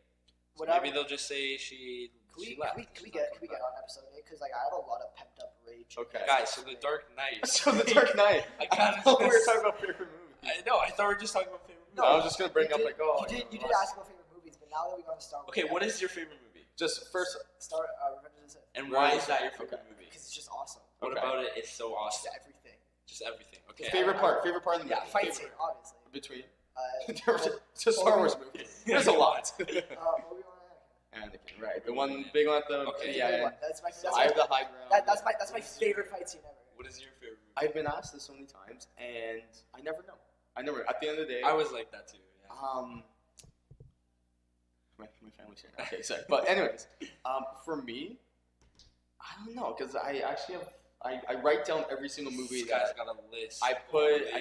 So Whatever. maybe they'll just say she left. Can we get on episode 8? Because like I have a lot of pent up rage. Okay. Guys, so The Dark Knight. So The Dark Knight. I I thought we were talking about favorite movies. I know. I thought we were just talking about favorite movies. No, I was just gonna bring up like, You did ask about favorite movies, but now that we got to Star Wars. Okay, what is your favorite movie? just first. Revenge of the Sith. And why is that your favorite movie? Because it's just awesome. What Okay. about it is so Just awesome? everything. Just everything. Okay. Favorite part of the movie. Yeah, fight scene, obviously. Between. Uh, It's a Star Wars movie. There's a lot. Obi-Wan Anakin, right? The one big one at the Okay. yeah. That's my. I have the high ground. That's my favorite fight scene ever. What is your favorite movie? I've been asked this so many times, and I never know. At the end of the day, I was like that too. Yeah. My family's here now. Okay, sorry. But anyways, for me, I don't know, because I actually have, I write down every single movie This guy's that got a list. I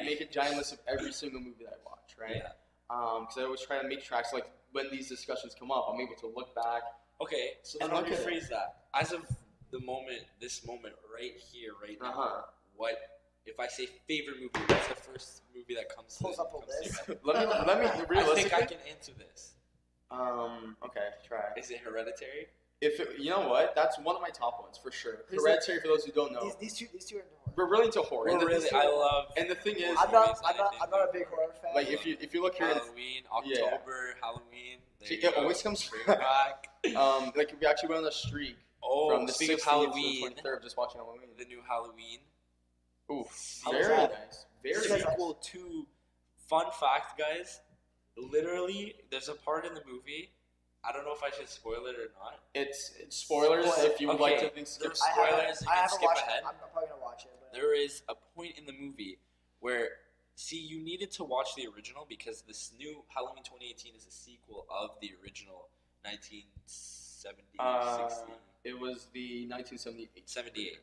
make a giant list of every single movie that I watch, right? Yeah. Because I always try to make tracks, like, when these discussions come up, I'm able to look back. Okay, so And then look at rephrase that. As of this moment, right here, right now, Uh-huh. what if I say favorite movie? What's the first movie that comes to Pulls up a comes to list. your head? Let me I realistically. think I can answer this. Okay, try. Is it Hereditary? You know what? That's one of my top ones for sure. Who's Hereditary, for those who don't know, These two are into horror. we're really into horror. And I love. And the thing is, I'm not a big horror fan. like if you look here, Halloween, October, Halloween. There it you go. always comes Bring back. it back. Like we actually went on a streak from the speaking 16th of Halloween, to the 23rd, just watching Halloween. the new Halloween. Ooh, How was very that? nice. Very Did you guys nice. Sequel to. Fun fact, guys. Literally, there's a part in the movie. I don't know if I should spoil it or not. It's spoilers if you would like to think skip. There's spoilers. You I can haven't skip watched ahead. it. I'm probably gonna watch it. But There is a point in the movie where, you needed to watch the original because this new Halloween 2018 is a sequel of the original 1970, 60, It was the 1978. 78.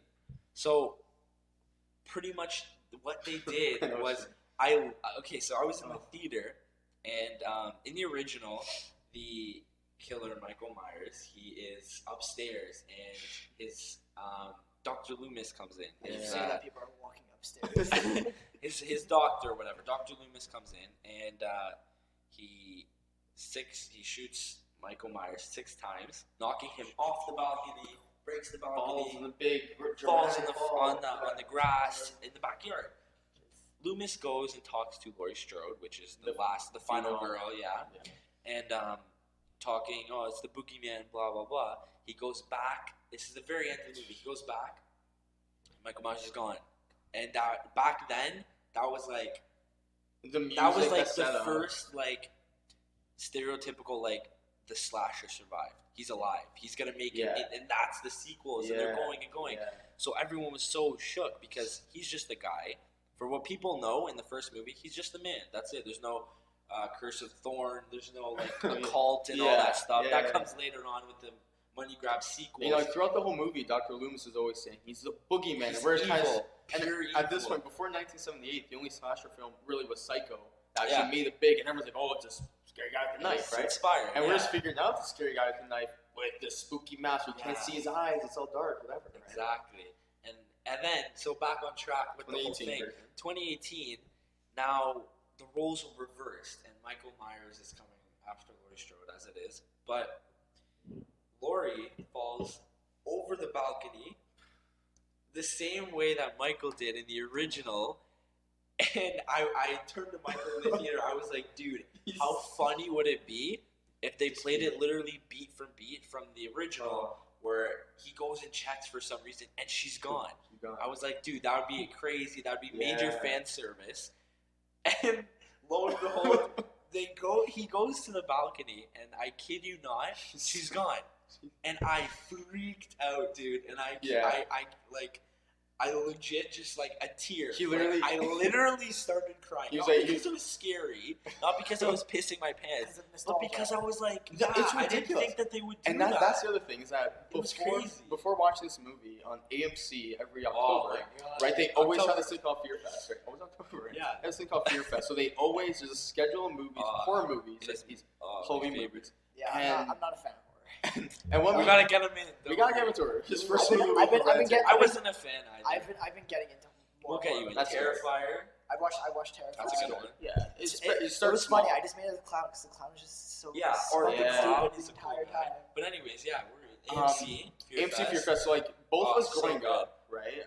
So, pretty much what they did I know what was, so I was in the theater, and in the original, the killer Michael Myers, he is upstairs, and his Dr. Loomis comes in. I Yeah. just say that people are walking upstairs. His doctor, or whatever, Dr. Loomis comes in, and he shoots Michael Myers 6 times, knocking him off the balcony, breaks the Falls in balcony, the big falls dramatic on the grass in the backyard. Loomis goes and talks to Laurie Strode, which is the final female. girl, and talking, it's the boogeyman, blah blah blah. He goes back. This is the very end of the movie. He goes back. Michael Myers is gone, and back then that was like The music that was like that's the set up. first like stereotypical like the slasher survived. He's alive. He's gonna make Yeah. it, and that's the sequels, and they're going and going. Yeah. So everyone was so shook because he's just a guy. For what people know in the first movie, he's just a man. That's it. There's no Curse of Thorn. There's no like a cult and all Yeah, that stuff. yeah, That yeah. comes later on with the money grab sequels. You know, like throughout the whole movie, Dr. Loomis is always saying he's the boogeyman. He's Whereas kind of, evil, and pure at this evil. point, before 1978, the only slasher film really was Psycho. That actually made it big, and everyone's like, "Oh, it's a scary guy with a knife, right?" Inspiring. And we're just figuring out it's a scary guy with a knife with this spooky mask. We can't see his eyes; it's all dark, whatever. Right? Exactly. And then back on track with the whole 2018 thing. version. 2018. Now the roles are reversed, and Michael Myers is coming after Laurie Strode, as it is. But Laurie falls over the balcony the same way that Michael did in the original. And I turned to Michael in the theater. I was like, dude, how funny would it be if they played it literally beat for beat from the original, where he goes and checks for some reason and she's gone. I was like, dude, that would be crazy. That would be major fan service. And lo and behold, he goes to the balcony, and I kid you not, she's gone. And I freaked out, dude. And I legit just like a tear. I literally started crying. Not because it was scary, not because I was pissing my pants, but because I was like, I didn't think that they would do that. And that's the other thing is that It was crazy. before watching this movie on AMC every Oh October, my God. right? They always October. have this thing called Fear Fest, right? Always October, right? Yeah. They have this thing called Fear Fest. So they always there's a schedule of movies, horror movies, it like is these my Halloween favorite. movies. Yeah, And- I'm not a fan of horror. And when We gotta get him in. we gotta give it to her. His first I've movie. been getting- I wasn't a fan either. I've been getting into We'll more. get you in. That's Terrifier. I watched Terrifier. That's a good one. Yeah, it It starts was small. funny. I just made it as a clown because the clown was just so Yeah, fucking yeah. stupid He's the a cool entire guy. time. But anyways, we're in AMC. AMC Fear Fest. So like both of us so growing good. up, right?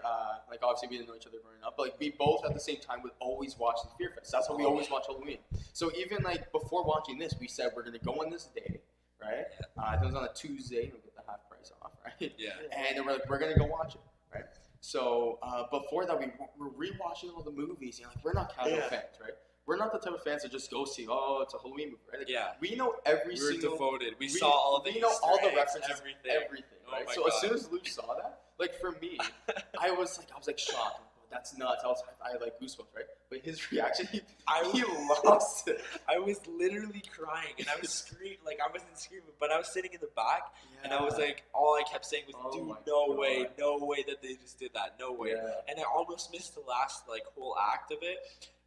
Like obviously we didn't know each other growing up, but like we both at the same time would always watch the Fear Fest. That's how we always watch Halloween. So even like before watching this, we said we're gonna go on this day, right? It was on a Tuesday, and we get the half price off, right? Yeah. And then we're like, we're gonna go watch it, right? So before that, we're rewatching all the movies. Like we're not casual fans, right? We're not the type of fans that just go see, oh, it's a Halloween movie, right? Like, we know every single. We're devoted. We saw all the. We know all the references, everything. Right? Oh so God. as soon as Luke saw that, like for me, I was like shocked. That's nuts. I like goosebumps, right? But his reaction, he lost it. I was literally crying, and I was screaming. Like I wasn't screaming, but I was sitting in the back, and I was like, all I kept saying was, "Dude, no way that they just did that, no way." Yeah. And I almost missed the last like whole act of it.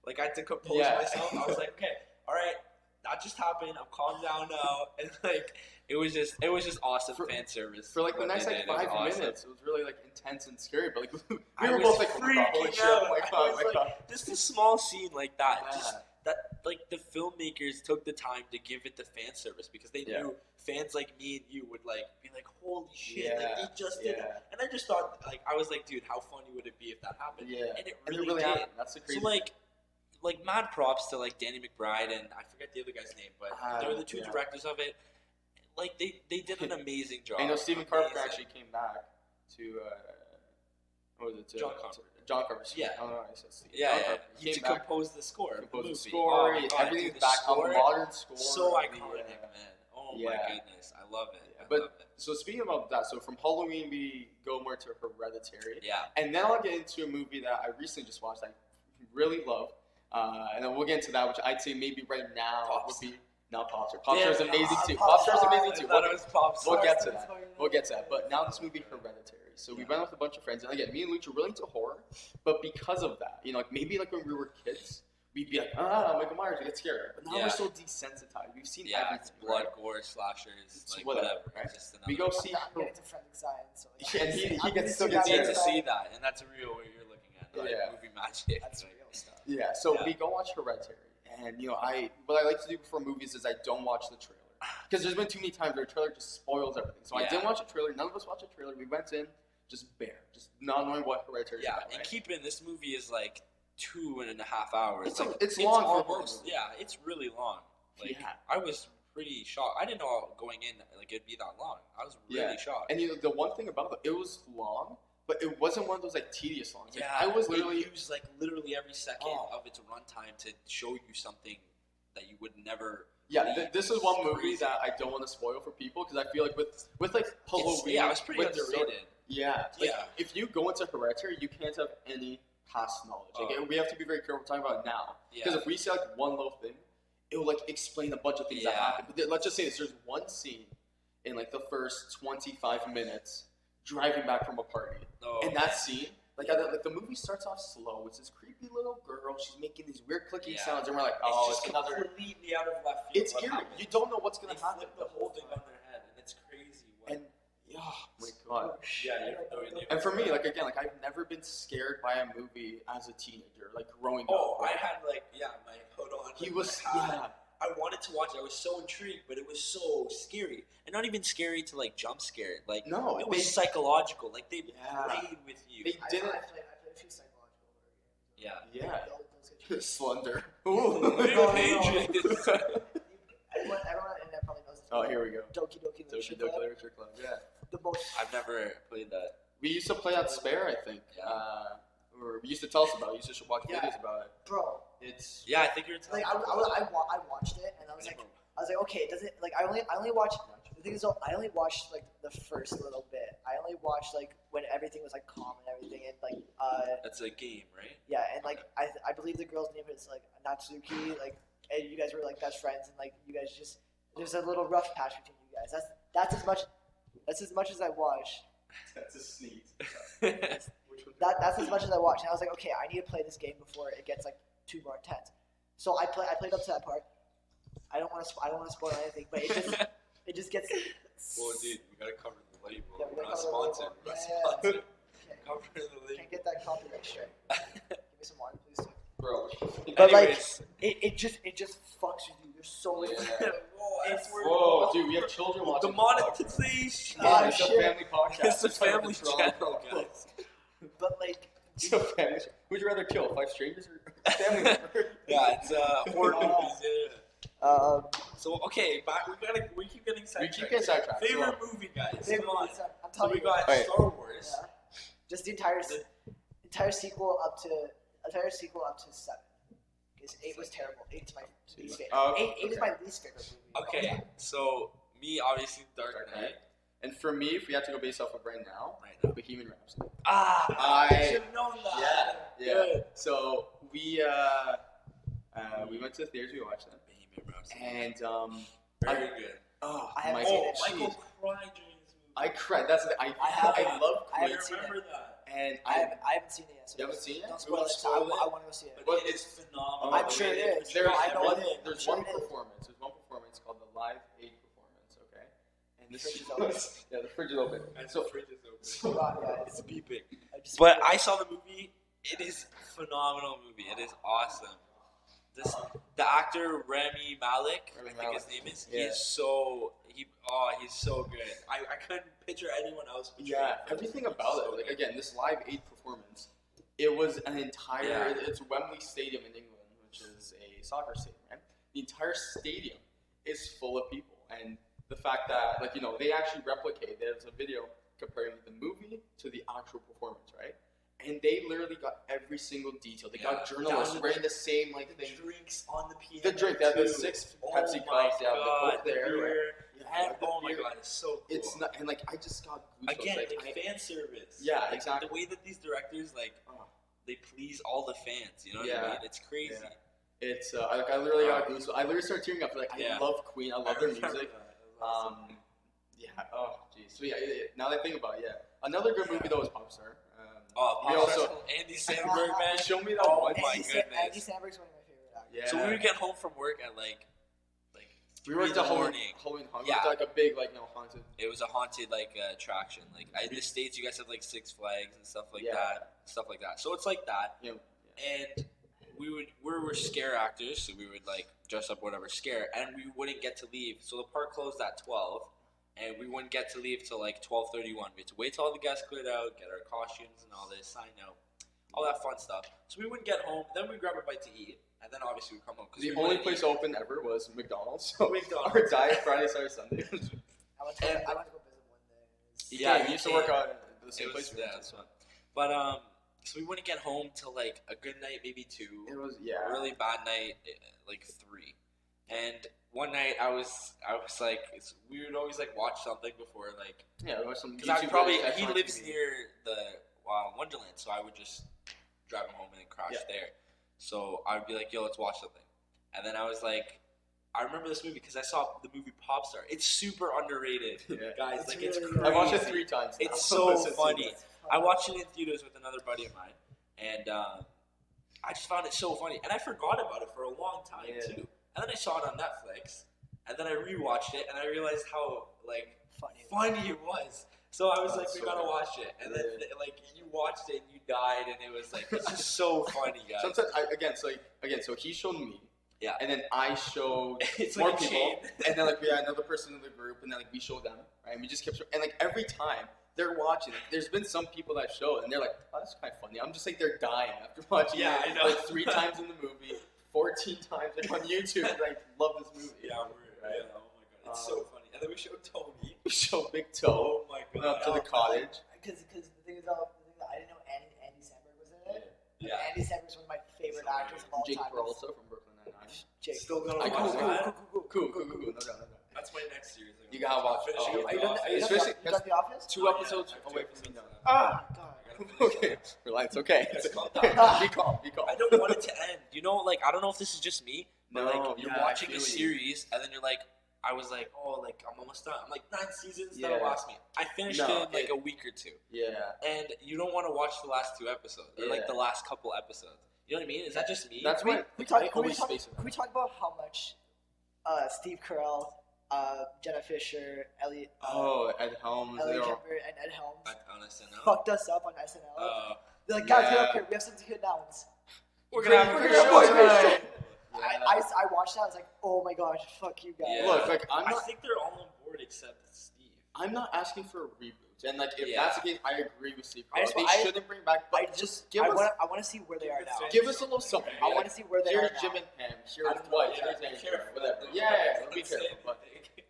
Like I had to compose myself. I was like, okay, all right, that just happened. I'm calm down now, and like it was just awesome fan service for like the next like 5 minutes. Awesome. It was really like intense and scary, but like we were both like freaking out. Oh my god! Just a small scene like that, just that like the filmmakers took the time to give it the fan service because they knew fans like me and you would like be like, holy shit, like they just did that. And I just thought like I was like, dude, how funny would it be if that happened? Yeah, and it really did. happened. That's the crazy. So like mad props to like Danny McBride and I forget the other guy's name, but they were the two directors of it. Like they did an amazing job. I know Stephen Carpenter actually came back to what was it? John Carpenter. John Carpenter. Yeah. I don't know. I said Stephen. He compose the score. Compose the score. Everything's back on the modern score. So iconic, man. Oh my goodness, I love it. I love it. So speaking about that, so from Halloween we go more to Hereditary. Yeah. And then I'll get into a movie that I recently just watched. I really love. And then we'll get into that, which I'd say maybe right now would be not Popstar. Popstar is amazing too. Popstar is amazing too. We'll get to that. We'll get to that. But now this movie Hereditary. So we went with a bunch of friends, and again, me and Luch are really into horror. But because of that, you know, like maybe like when we were kids, we'd be like, Michael Myers, we get scared. But now we're so desensitized. We've seen everything. It's blood, gore, slashers, like whatever. Right? We go see. I'm getting to forensic science, so and he gets you need to see that, and that's a real way you're looking at movie magic. That's real stuff. Yeah, so we go watch Hereditary, and you know, what I like to do before movies is I don't watch the trailer because there's been too many times where the trailer just spoils everything. So I didn't watch a trailer. None of us watched a trailer. We went in just just not knowing what Hereditary is about. And keep in this movie is like 2.5 hours. It's long almost. It's really long. Like I was pretty shocked. I didn't know going in like it'd be that long. I was really shocked. And you know the one thing about it was long. But it wasn't one of those like tedious longs. Like, I was literally used like literally every second of its runtime to show you something that you would never. Yeah, this is one movie that I don't want to spoil for people because I feel like with like Halloween, it's pretty underrated. If you go into Hereditary, you can't have any past knowledge. Like, we have to be very careful talking about it now because if we see like one little thing, it will like explain a bunch of things that happen. But let's just say this: there's one scene in like the first 25 minutes. Driving back from a party, and that scene, like the movie starts off slow. It's this creepy little girl. She's making these weird clicking sounds, and we're like, it's another completely out of left field. It's eerie. You don't know what's gonna happen. The whole thing on their head, and it's crazy. And oh my god. And for me, like again, like I've never been scared by a movie as a teenager, like growing up. I had like my hood on. He was I wanted to watch it. I was so intrigued, but it was so scary. And not even scary to like jump scare. Like it was psychological. Like they played with you. They didn't. I played a few psychological horror games. Yeah. Slender. Ooh. Everyone in there probably knows this. Oh, here we go. Doki Doki Literature Club. Yeah. The most. I've never played that. We used to play at Spare, I think. Or you used to tell us about it. You used to watch videos about it. Bro. It's I think you're like I watched it and I was like, okay, does it like I only watched the thing is I only watched like the first little bit. I only watched like when everything was like calm and everything and like that's a game, right? Yeah, and like I believe the girl's name is like Natsuki, like and you guys were like best friends and like you guys just there's a little rough patch between you guys. That's as much as I watched. That's a sneeze. That's as much as I watched. And I was like, okay, I need to play this game before it gets like too more intense. So I played up to that part. I don't want to spoil anything, but it just gets. Well, dude, we gotta cover the label. Yeah, we're not sponsored. We're not sponsored. Cover the label. Can't get that copyright straight. Give me some water, please. Bro. But anyways, like, it just fucks with you. There's so many. Whoa, dude, we have children watching. The monetization. It's a family podcast. It's a family channel, guys. It's a family show. Who'd you rather kill, 5 strangers or a family member? Yeah, it's horror movies. Yeah. So okay, but we keep getting sidetracked. We keep getting sidetracked. Favorite movie, guys. Favorite Come on. movie, I'm So telling we you. got Right. Star Wars. Yeah. Just the entire sequel up to 7. Because 8 was terrible. 8's my least favorite. Oh, 8 is my least favorite movie. Okay, so me obviously Dark Knight. And for me, if we have to go based off of right now, Bohemian Rhapsody. I should have known that. Yeah. Good. So we went to the theaters, we watched them. Bohemian Rhapsody. And Very good. oh, I haven't my seen God, it. Michael jeez. cried during this movie. I cried. That's the, I love I I Queen. haven't seen remember that. And I haven't seen it yet. So You haven't seen it? Don't We spoil won't it. spoil it. I want to go see it. But it is phenomenal. I'm sure it is. There's I know one, it is. there's I'm sure one it is. performance. There's one performance called the Live Aid performance. Okay. And The fridge is open. Yeah, the fridge is open. And So the fridge is open. Oh God, yeah, It's beeping. just- But I saw the movie. It is a phenomenal movie. It is awesome. The actor Rami Malek, I think his name is. Yeah. He's so good. I couldn't picture anyone else. portraying yeah, him. everything about So it. Like good. again, this Live Aid performance, it was an entire. Yeah. It's Wembley Stadium in England, which is a soccer stadium. Right? The entire stadium is full of people, and the fact that they actually replicate. There's a video comparing the movie to the actual performance, right? And they literally got every single detail. They got journalists wearing the same The thing. drinks on the piano. The drink, they have the too. 6 Oh Pepsi my cups, they have the God, Coke there, beer. right? And, the oh my beer. God, it's so cool. It's not, and I just got goosebumps. Again, like, fan service. Yeah, Like, exactly. The way that these directors Oh. they please all the fans. You know what Yeah. I mean? It's crazy. Yeah. It's I literally got goosebumps. I literally started tearing up. Like Yeah. I love Queen. I love their remember music. that. That was awesome. Yeah. Oh, jeez. So yeah. Now that I think about it, yeah. Another good movie though was Popstar. Oh, we also Andy Samberg, man. show me that Oh one. my Andy goodness. Samberg's one of my favorite actors. Yeah. So we would get home from work at like we 3 went in to the morning. Halloween Hunger. Yeah. Like a big haunted. It was a haunted attraction. Like in the States, you guys have like Six Flags and stuff like Yeah. that. So it's like that. Yeah. And we were scare actors, so we would like dress up whatever scare, and we wouldn't get to leave. So the park closed at 12, and we wouldn't get to leave till like 12:31. We had to wait till all the guests cleared out, get our costumes and all this, sign out, all that fun stuff. So we wouldn't get home. Then we grab a bite to eat, and then obviously we come home. The only place open ever was McDonald's. So McDonald's. our diet Friday, Saturday, Sunday. I went to go visit one day. Yeah, we used to work on the same It was, place. yeah, that's fun. But so we wouldn't get home till like a good night, maybe 2. It was A really bad night, like 3. And one night I was like, we would always like watch something before like, Yeah, watch some. because I YouTube probably videos, he on lives TV. near the Wonderland, so I would just drive him home and then crash there. So I would be like, yo, let's watch something. And then I was like, I remember this movie because I saw the movie Popstar. It's super underrated, Yeah. guys. It's Like it's really crazy. I watched it 3 times. now. It's so Since funny. it's- I watched it in theaters with another buddy of mine, and I just found it so funny. And I forgot about it for a long time Yeah. too. And then I saw it on Netflix, and then I rewatched it, and I realized how like funny it was. So I was Oh, like, it's we so gotta good. watch it. And then Yeah. like you watched it, and you died, and it was like it's just so funny, guys. Sometimes so he showed me. Yeah. And then I showed It's more like a people, chain. and then we had another person in the group, and then we showed them, right? And we just kept and every time they're watching. There's been some people that show it, and they're like, "Oh, that's kind of funny." I'm just like, they're dying after watching Yeah, it. I know. Like 3 times in the movie, 14 times on YouTube. Like, love this movie. Yeah, oh my god, it's so funny. And then we showed Tony. We show Big Toe Oh my went god. up to the cottage. Because the thing is, I didn't know Andy Samberg was in it. Yeah. Andy Samberg's one of my favorite So actors of all Jake time. Peralta from Brooklyn Nine-Nine. Jake. Still gonna I watch cool, that. Cool. No doubt. That's my next series. You gotta watch. Finishing Oh, up Are you The done? Are you Office. done, Especially- you done The Office? 2 episodes I have away 2 from me now. episodes Ah, God. Okay, relax. Okay. It's called Be that. calm. I don't want it to end. You know, like I don't know if this is just me, but No, like you're yeah, I watching feel a you. series and then you're like, I was like, oh, like I'm almost done. I'm like 9 seasons Yeah. that'll last me. I finished No, it in like a week or 2, Yeah. and you don't want to watch the last 2 episodes or like Yeah. the last couple episodes. You know what I mean? Is that just me? That's why Can I always space it. we talk about how much Steve Carell, Jenna Fisher, Elliot, Ed Helms. Elliot they're all- Kemper, and Ed Helms on SNL. fucked us up on SNL. They're like, Yeah. guys, we don't care. We have something to announce. We're gonna have a We're good gonna show have a good tonight. show. I watched that. I was like, oh my gosh, fuck you guys. Yeah. Look, like I think they're all on board except Steve. I'm not asking for a reboot. And like, if Yeah. that's the case, I agree with Steve. I just- They I- shouldn't bring back. I But just give us, I want to see where they are now. give us a little something. I want to see where they are Here's now. Jim and Pam. I Here's don't know, Dwight. Yeah, Here's be Andrew. careful. Whatever. Don't- Yeah, don't be say careful. But anything.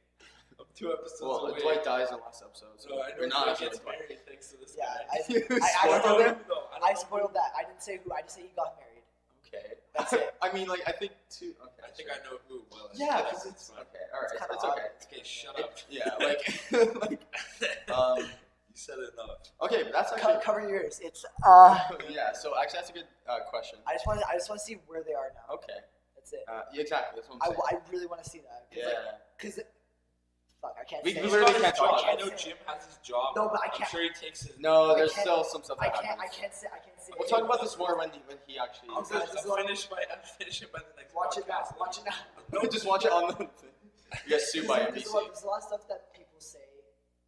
I'm 2 episodes well, away. Dwight dies in the last episode, so So I know we're not Dwight actually. gets married thanks to this Yeah, guy. I Spoiled told him. him. though. I spoiled that. I didn't say who. I just say he got married. Okay. That's it. I mean, like, I think two. Okay. I think sure. I know who. Well, Yeah, because it's fine. okay. All right, It's kinda it's odd. okay. Okay, shut up. Yeah, like, You said it enough. okay, but that's actually. Cover your ears. It's Yeah. So actually, that's a good question. I just want to see where they are now. Okay. That's it. Yeah, exactly. That's what I'm saying. I really want to see that. Yeah. Because fuck, I can't We say. He's literally got his can't job. talk I about know it. Jim has his job. No, but I I'm can't- sure he takes his. No, there's can't- still some stuff I that can't. I happens. can't say. I can't say. We'll talk about this more when he actually. I'll Okay. finish it by the next Watch it now. podcast. Watch it now. No, just watch it on the. You get sued by There's NBC. a lot of stuff that people say.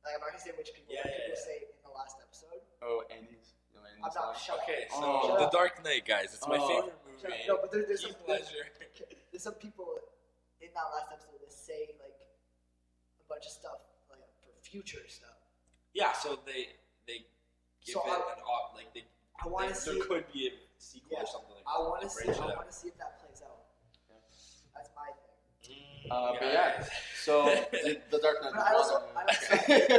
Like I'm not gonna say which people. Yeah, but yeah, people yeah. say in the last episode. Oh, Andy's. No, Andy's I'm not. line. Shut Okay, so Oh. Shut The up. Dark Knight, guys. It's my Oh. favorite up. movie. Shut up. No, but there's some Heath Ledger. there's some people in that last episode that say like a bunch of stuff like for future stuff. Yeah, so they give So it an op, like they. I want to there see. could be a sequel Yeah, or something like that. I want to They see. branch it I out. want to see if that plays out. Yeah. That's my thing. But yeah, Guys. so the Dark Knight. But I also,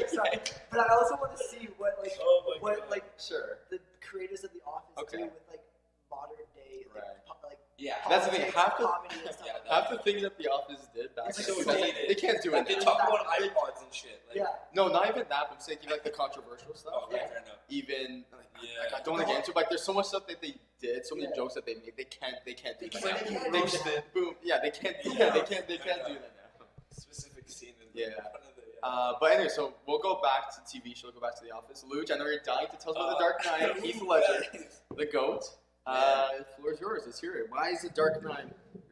sorry, but I also want to see what like Oh my what God. like Sure. the creators of The Office Okay. do with like modern day like, Right. like Yeah. That's the thing, politics, half the- comedy and stuff. Yeah, like that. Half the things that the Office did back It's then, so that's like, dated. they can't do Like it they now. talk about iPods and shit. Like, Yeah. No, not even that. I'm saying like the controversial stuff. Oh, okay, Yeah. fair enough. Even Yeah. like, I don't want to get into it, like there's so much stuff that they did, so many Yeah. jokes that they made. They can't do They that. can't- now. they can't They roast just- boom. Yeah, they can't. Yeah. Yeah, they can't do that now. Specific scene in Yeah. front of the. But anyway, so we'll go back to TV show. Go back to The Office. Luge, I know you're dying to tell us about The Dark Knight. Heath Ledger, the GOAT. The floor is yours. Let's hear it. Why is The Dark Knight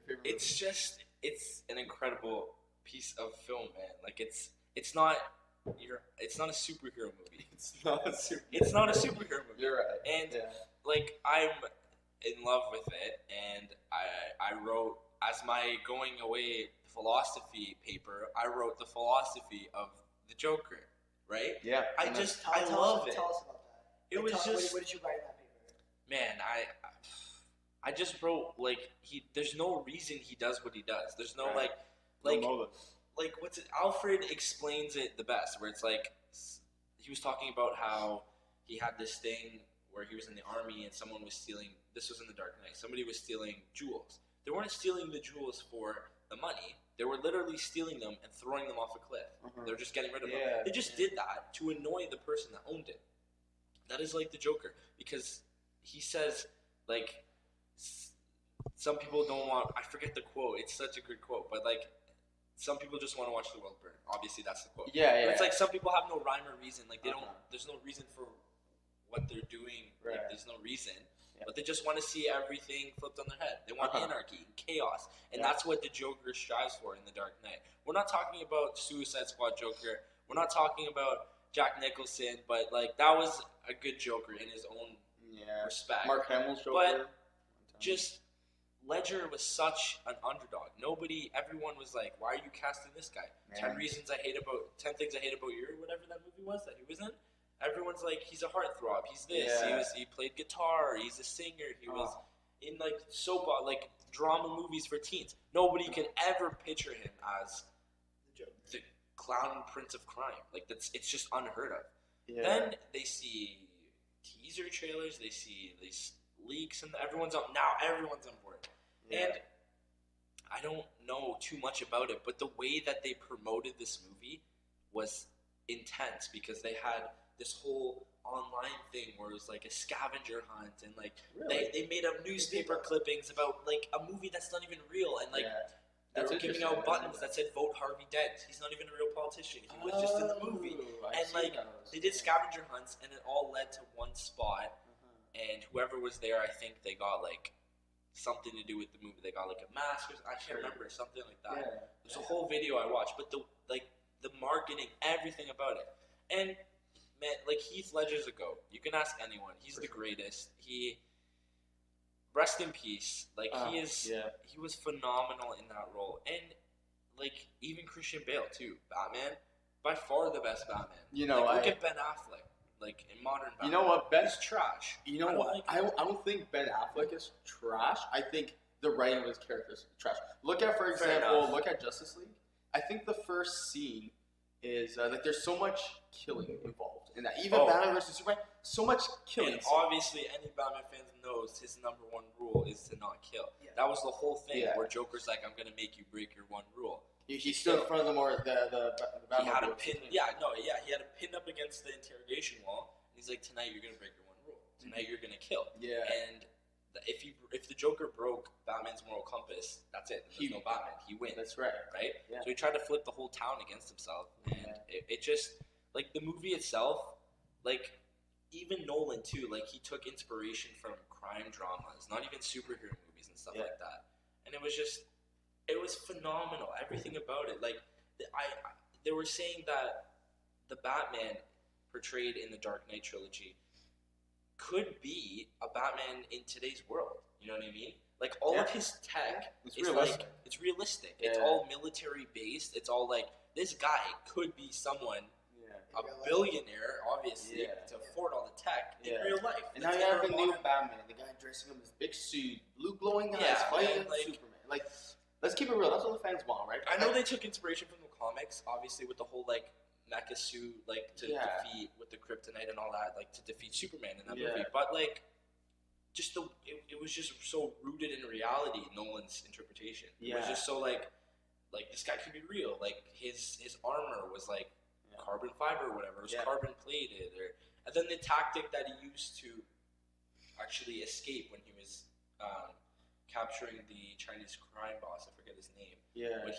your favorite movie? It's an incredible piece of film, man. Like it's not a superhero movie. It's not a super. It's not a superhero movie. You're right. And Yeah. like I'm in love with it, and I wrote as my going away philosophy paper. I wrote the philosophy of the Joker, right? Yeah. I and just Tell, I tell love us, it. Tell us about that. It Like, was tell- just What did you write in that paper? man. I just wrote like there's no reason he does what he does. There's no Right. like No motive. like what's it? Alfred explains it the best, where it's like he was talking about how he had this thing where he was in the army and someone was stealing. This was in the Dark Knight. Somebody was stealing jewels. They weren't stealing the jewels for the money. They were literally stealing them and throwing them off a cliff. Mhm. They're just getting rid of Yeah, them. They just did that to annoy the person that owned it. That is like the Joker, because he says like some people don't want. I forget the quote. It's such a good quote, but like some people just want to watch the world burn. Obviously, that's the quote. Yeah, yeah. But it's like some people have no rhyme or reason. Like they don't. Uh-huh. There's no reason for what they're doing. Right. Like there's no reason. Yeah. But they just want to see everything flipped on their head. They want Uh-huh. anarchy and chaos, and Yeah. that's what the Joker strives for in the Dark Knight. We're not talking about Suicide Squad Joker. We're not talking about Jack Nicholson, but like that was a good Joker in his own Yeah. respect. Mark Hamill's Joker. But just Ledger was such an underdog. Everyone was like, "Why are you casting this guy?" Man. 10 Things I Hate About You, or whatever that movie was that he was in. Everyone's like, he's a heartthrob. He's this. Yeah. He played guitar. He's a singer. He was Oh. in like like drama movies for teens. Nobody can ever picture him as The joke. the clown prince of crime. Like it's just unheard of. Yeah. Then they see teaser trailers, they see these leaks, and everyone's on board. Yeah. And I don't know too much about it, but the way that they promoted this movie was intense, because they had this whole online thing where it was like a scavenger hunt, and like Really? they made up newspaper clippings about like a movie that's not even real, and like Yeah. they That's were giving interesting. out buttons that said "Vote Harvey Dent." He's not even a real politician. He was just in the movie. Oh, I've And seen like those. they did scavenger hunts, and it all led to one spot. And whoever was there, I think they got like something to do with the movie. They got like a mask, or I can't Sure. remember, something like that. Yeah. There's a whole video I watched, but the marketing, everything about it, and man, like Heath Ledger's a GOAT. You can ask anyone. He's For the sure. greatest. He rest in peace. Like he is. Yeah. He was phenomenal in that role, and like even Christian Bale too. Batman. by far the best Batman. You know, like, look at Ben Affleck. Like in modern Batman, you know what? Ben's trash. You know what? I don't think Ben Affleck is trash. I think the writing of his character is trash. Look at, for example, look at Justice League. I think the first scene is like there's so much killing involved in that. Even Batman versus Superman, so much killing. And obviously, any Batman fan knows his number one rule is to not kill. Yeah. That was the whole thing where Joker's like, "I'm gonna make you break your one rule." He stood in front of the he had a pin. He had a pin up against the interrogation wall. And he's like, "Tonight you're gonna break your one rule. Tonight you're gonna kill." Yeah. And if the Joker broke Batman's moral compass, that's it. There's no Batman. He wins. That's right. Right. Yeah. So he tried to flip the whole town against himself, and it just like the movie itself, like even Nolan too. Like he took inspiration from crime dramas, not even superhero movies and stuff like that. And it was phenomenal. Everything about it. Like they were saying that the Batman portrayed in the Dark Knight trilogy could be a Batman in today's world. You know what I mean? Like all of his tech is realistic. Like it's realistic. Yeah. It's all military based. It's all like this guy could be someone, a billionaire, obviously, to afford all the tech in real life. And now you have the new Batman, the guy dressing up in this big suit, blue glowing eyes, fighting Superman. Like, let's keep it real. That's what the fans want, right? I know they took inspiration from the comics, obviously, with the whole like mecha suit, like to defeat with the kryptonite and all that, like to defeat Superman in that movie. But like, just it was just so rooted in reality. Nolan's interpretation. It was just so like this guy could be real. Like his armor was like carbon fiber or whatever. It was carbon plated, and then the tactic that he used to actually escape when he was capturing the Chinese crime boss. I forget his name. Yeah. But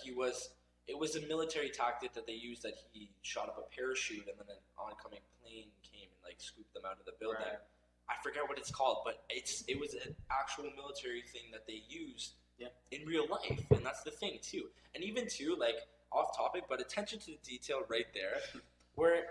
it was a military tactic that they used, that he shot up a parachute and then an oncoming plane came and like scooped them out of the building. Right. I forget what it's called, but it was an actual military thing that they used in real life, and that's the thing too. And even too, like off topic, but attention to the detail right there, where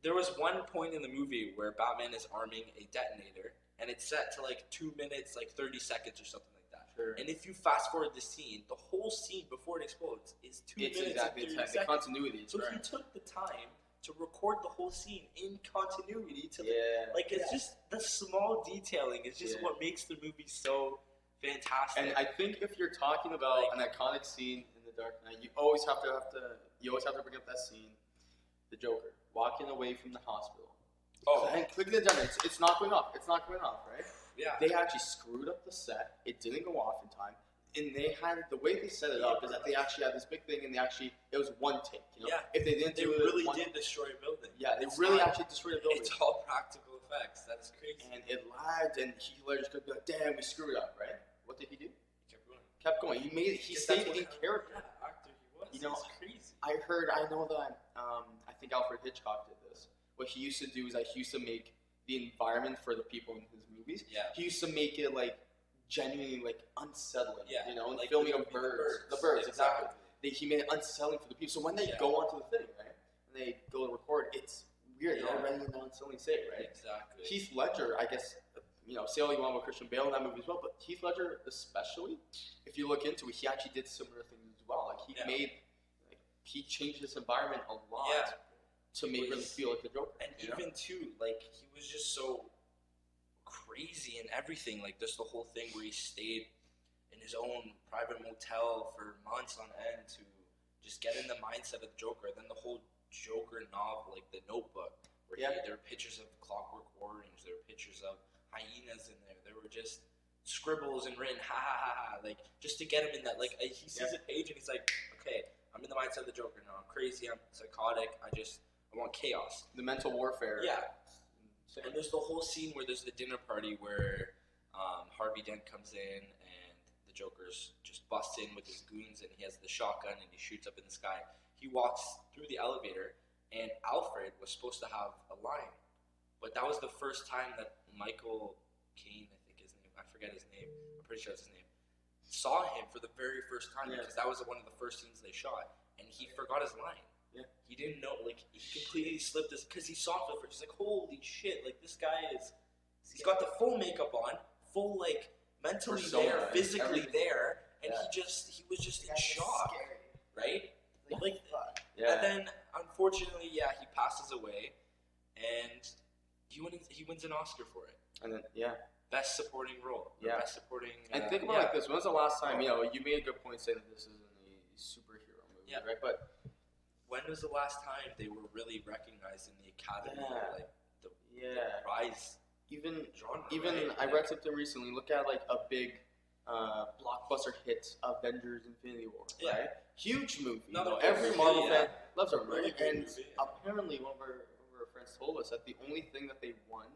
there was one point in the movie where Batman is arming a detonator, and it's set to like 2 minutes, like 30 seconds or something like that. Sure. And if you fast forward the scene, the whole scene before it explodes is 2 minutes exactly and 30 seconds. The continuity. So he took the time to record the whole scene in continuity to it's just the small detailing is just what makes the movie so fantastic. And I think if you're talking about an iconic scene in The Dark Knight, you always have to bring up that scene, the Joker walking away from the hospital. And clicking the demo, it's not going off. It's not going off, right? Yeah. They actually screwed up the set. It didn't go off in time. And they had, the way they set it up is that they actually had this big thing, and it was one take. You know? Yeah. If they didn't do it, really did destroy a building. Yeah, they really actually destroyed a building. It's all practical effects. That is crazy. And it lagged, and Heath Ledger's gonna be like, "Damn, we screwed up, right?" What did he do? He kept going. He stayed in character. Yeah, actor he was. You know, it's crazy. I know that. I think Alfred Hitchcock did this. What he used to do is he used to make the environment for the people in his movies. Yeah. He used to make it like genuinely like unsettling. Yeah. You know, like filming of birds. The birds, exactly. He made it unsettling for the people. So when they go onto the thing, right, and they go to record, it's weird. They're already in the unsettling state, right? Exactly. Heath Ledger, I guess, you know, say all you want with Christian Bale in that movie as well, but Heath Ledger especially, if you look into it, he actually did similar things as well. Like he changed his environment a lot to make him feel like the Joker. And even too, like he was just so crazy and everything. Like there's the whole thing where he stayed in his own private motel for months on end to just get in the mindset of the Joker. Then the whole Joker novel, like the Notebook, where there were pictures of Clockwork Orange, there were pictures of hyenas in there. There were just scribbles and written ha ha ha ha, like just to get him in that. Like he sees a page and he's like, okay, I'm in the mindset of the Joker now. I'm crazy. I'm psychotic. I want chaos. The mental warfare. Yeah. And there's the whole scene where there's the dinner party where Harvey Dent comes in and the Joker's just busts in with his goons and he has the shotgun and he shoots up in the sky. He walks through the elevator and Alfred was supposed to have a line, but that was the first time that Michael Caine, I think his name, I forget his name, I'm pretty sure that's his name, saw him for the very first time because that was one of the first scenes they shot, and he forgot his line. Yeah. He didn't know, like, he completely slipped this, because he saw it first. He's like, holy shit, like, this guy he's got the full makeup on, full, like, mentally there, physically there, and he was just in shock, right? And then, unfortunately, an Oscar for it. And then Best supporting role. Yeah. Best supporting. And think about it like this: when was the last time you made a good point saying that this isn't a superhero movie, right? But when was the last time they were really recognized in the Academy? Yeah. Like the prize. Even genre, right? I read something recently. Look at like a big blockbuster hit, Avengers: Infinity War, right? Huge movie. Every Marvel fan loves our movie, and apparently one of our friends told us that the only thing that they won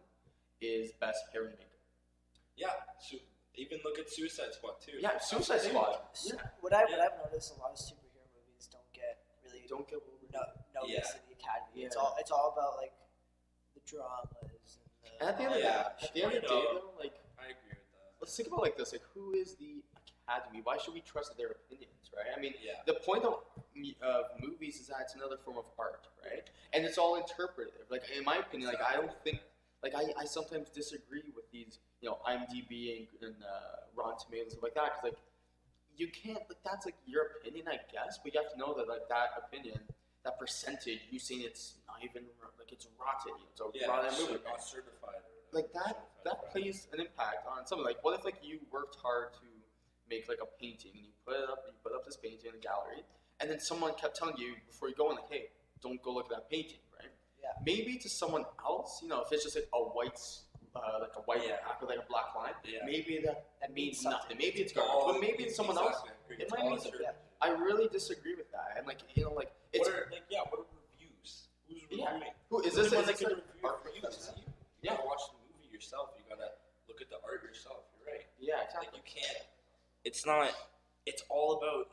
is best hair and makeup. Yeah, even look at Suicide Squad too. Yeah, Suicide Squad. What I've noticed, a lot of superhero movies don't get noticed in the Academy. Yeah. It's all about like the dramas And at the end of the day, though, like I agree with that. let's think about it like this: like who is the Academy? Why should we trust their opinions, right? I mean, Yeah. the point of movies is that it's another form of art, right? And it's all interpretive. Like in my opinion, like I don't think. Like I sometimes disagree with these, IMDb and Rotten Tomatoes and stuff like that, because like you can't, like that's like your opinion, I guess, but you have to know that like that opinion, that percentage, you saying it's not even like it's rotten, it's a rotten movie, not certified. like that plays an impact on something. Like what if like you worked hard to make like a painting and you put up this painting in a gallery, and then someone kept telling you before you go in like, hey, don't go look at that painting, right? Yeah. Maybe to someone else, if it's just like a white back with like a black line, maybe that means nothing. Maybe it's garbage, but maybe it's someone else. It might mean something. I really disagree with that, and like it's what are reviews? Who's reviewing? Who is this? Is Is it this reviews? You gotta watch the movie yourself. You gotta look at the art yourself. You're right. Yeah, Like exactly. you can't. It's not. It's all about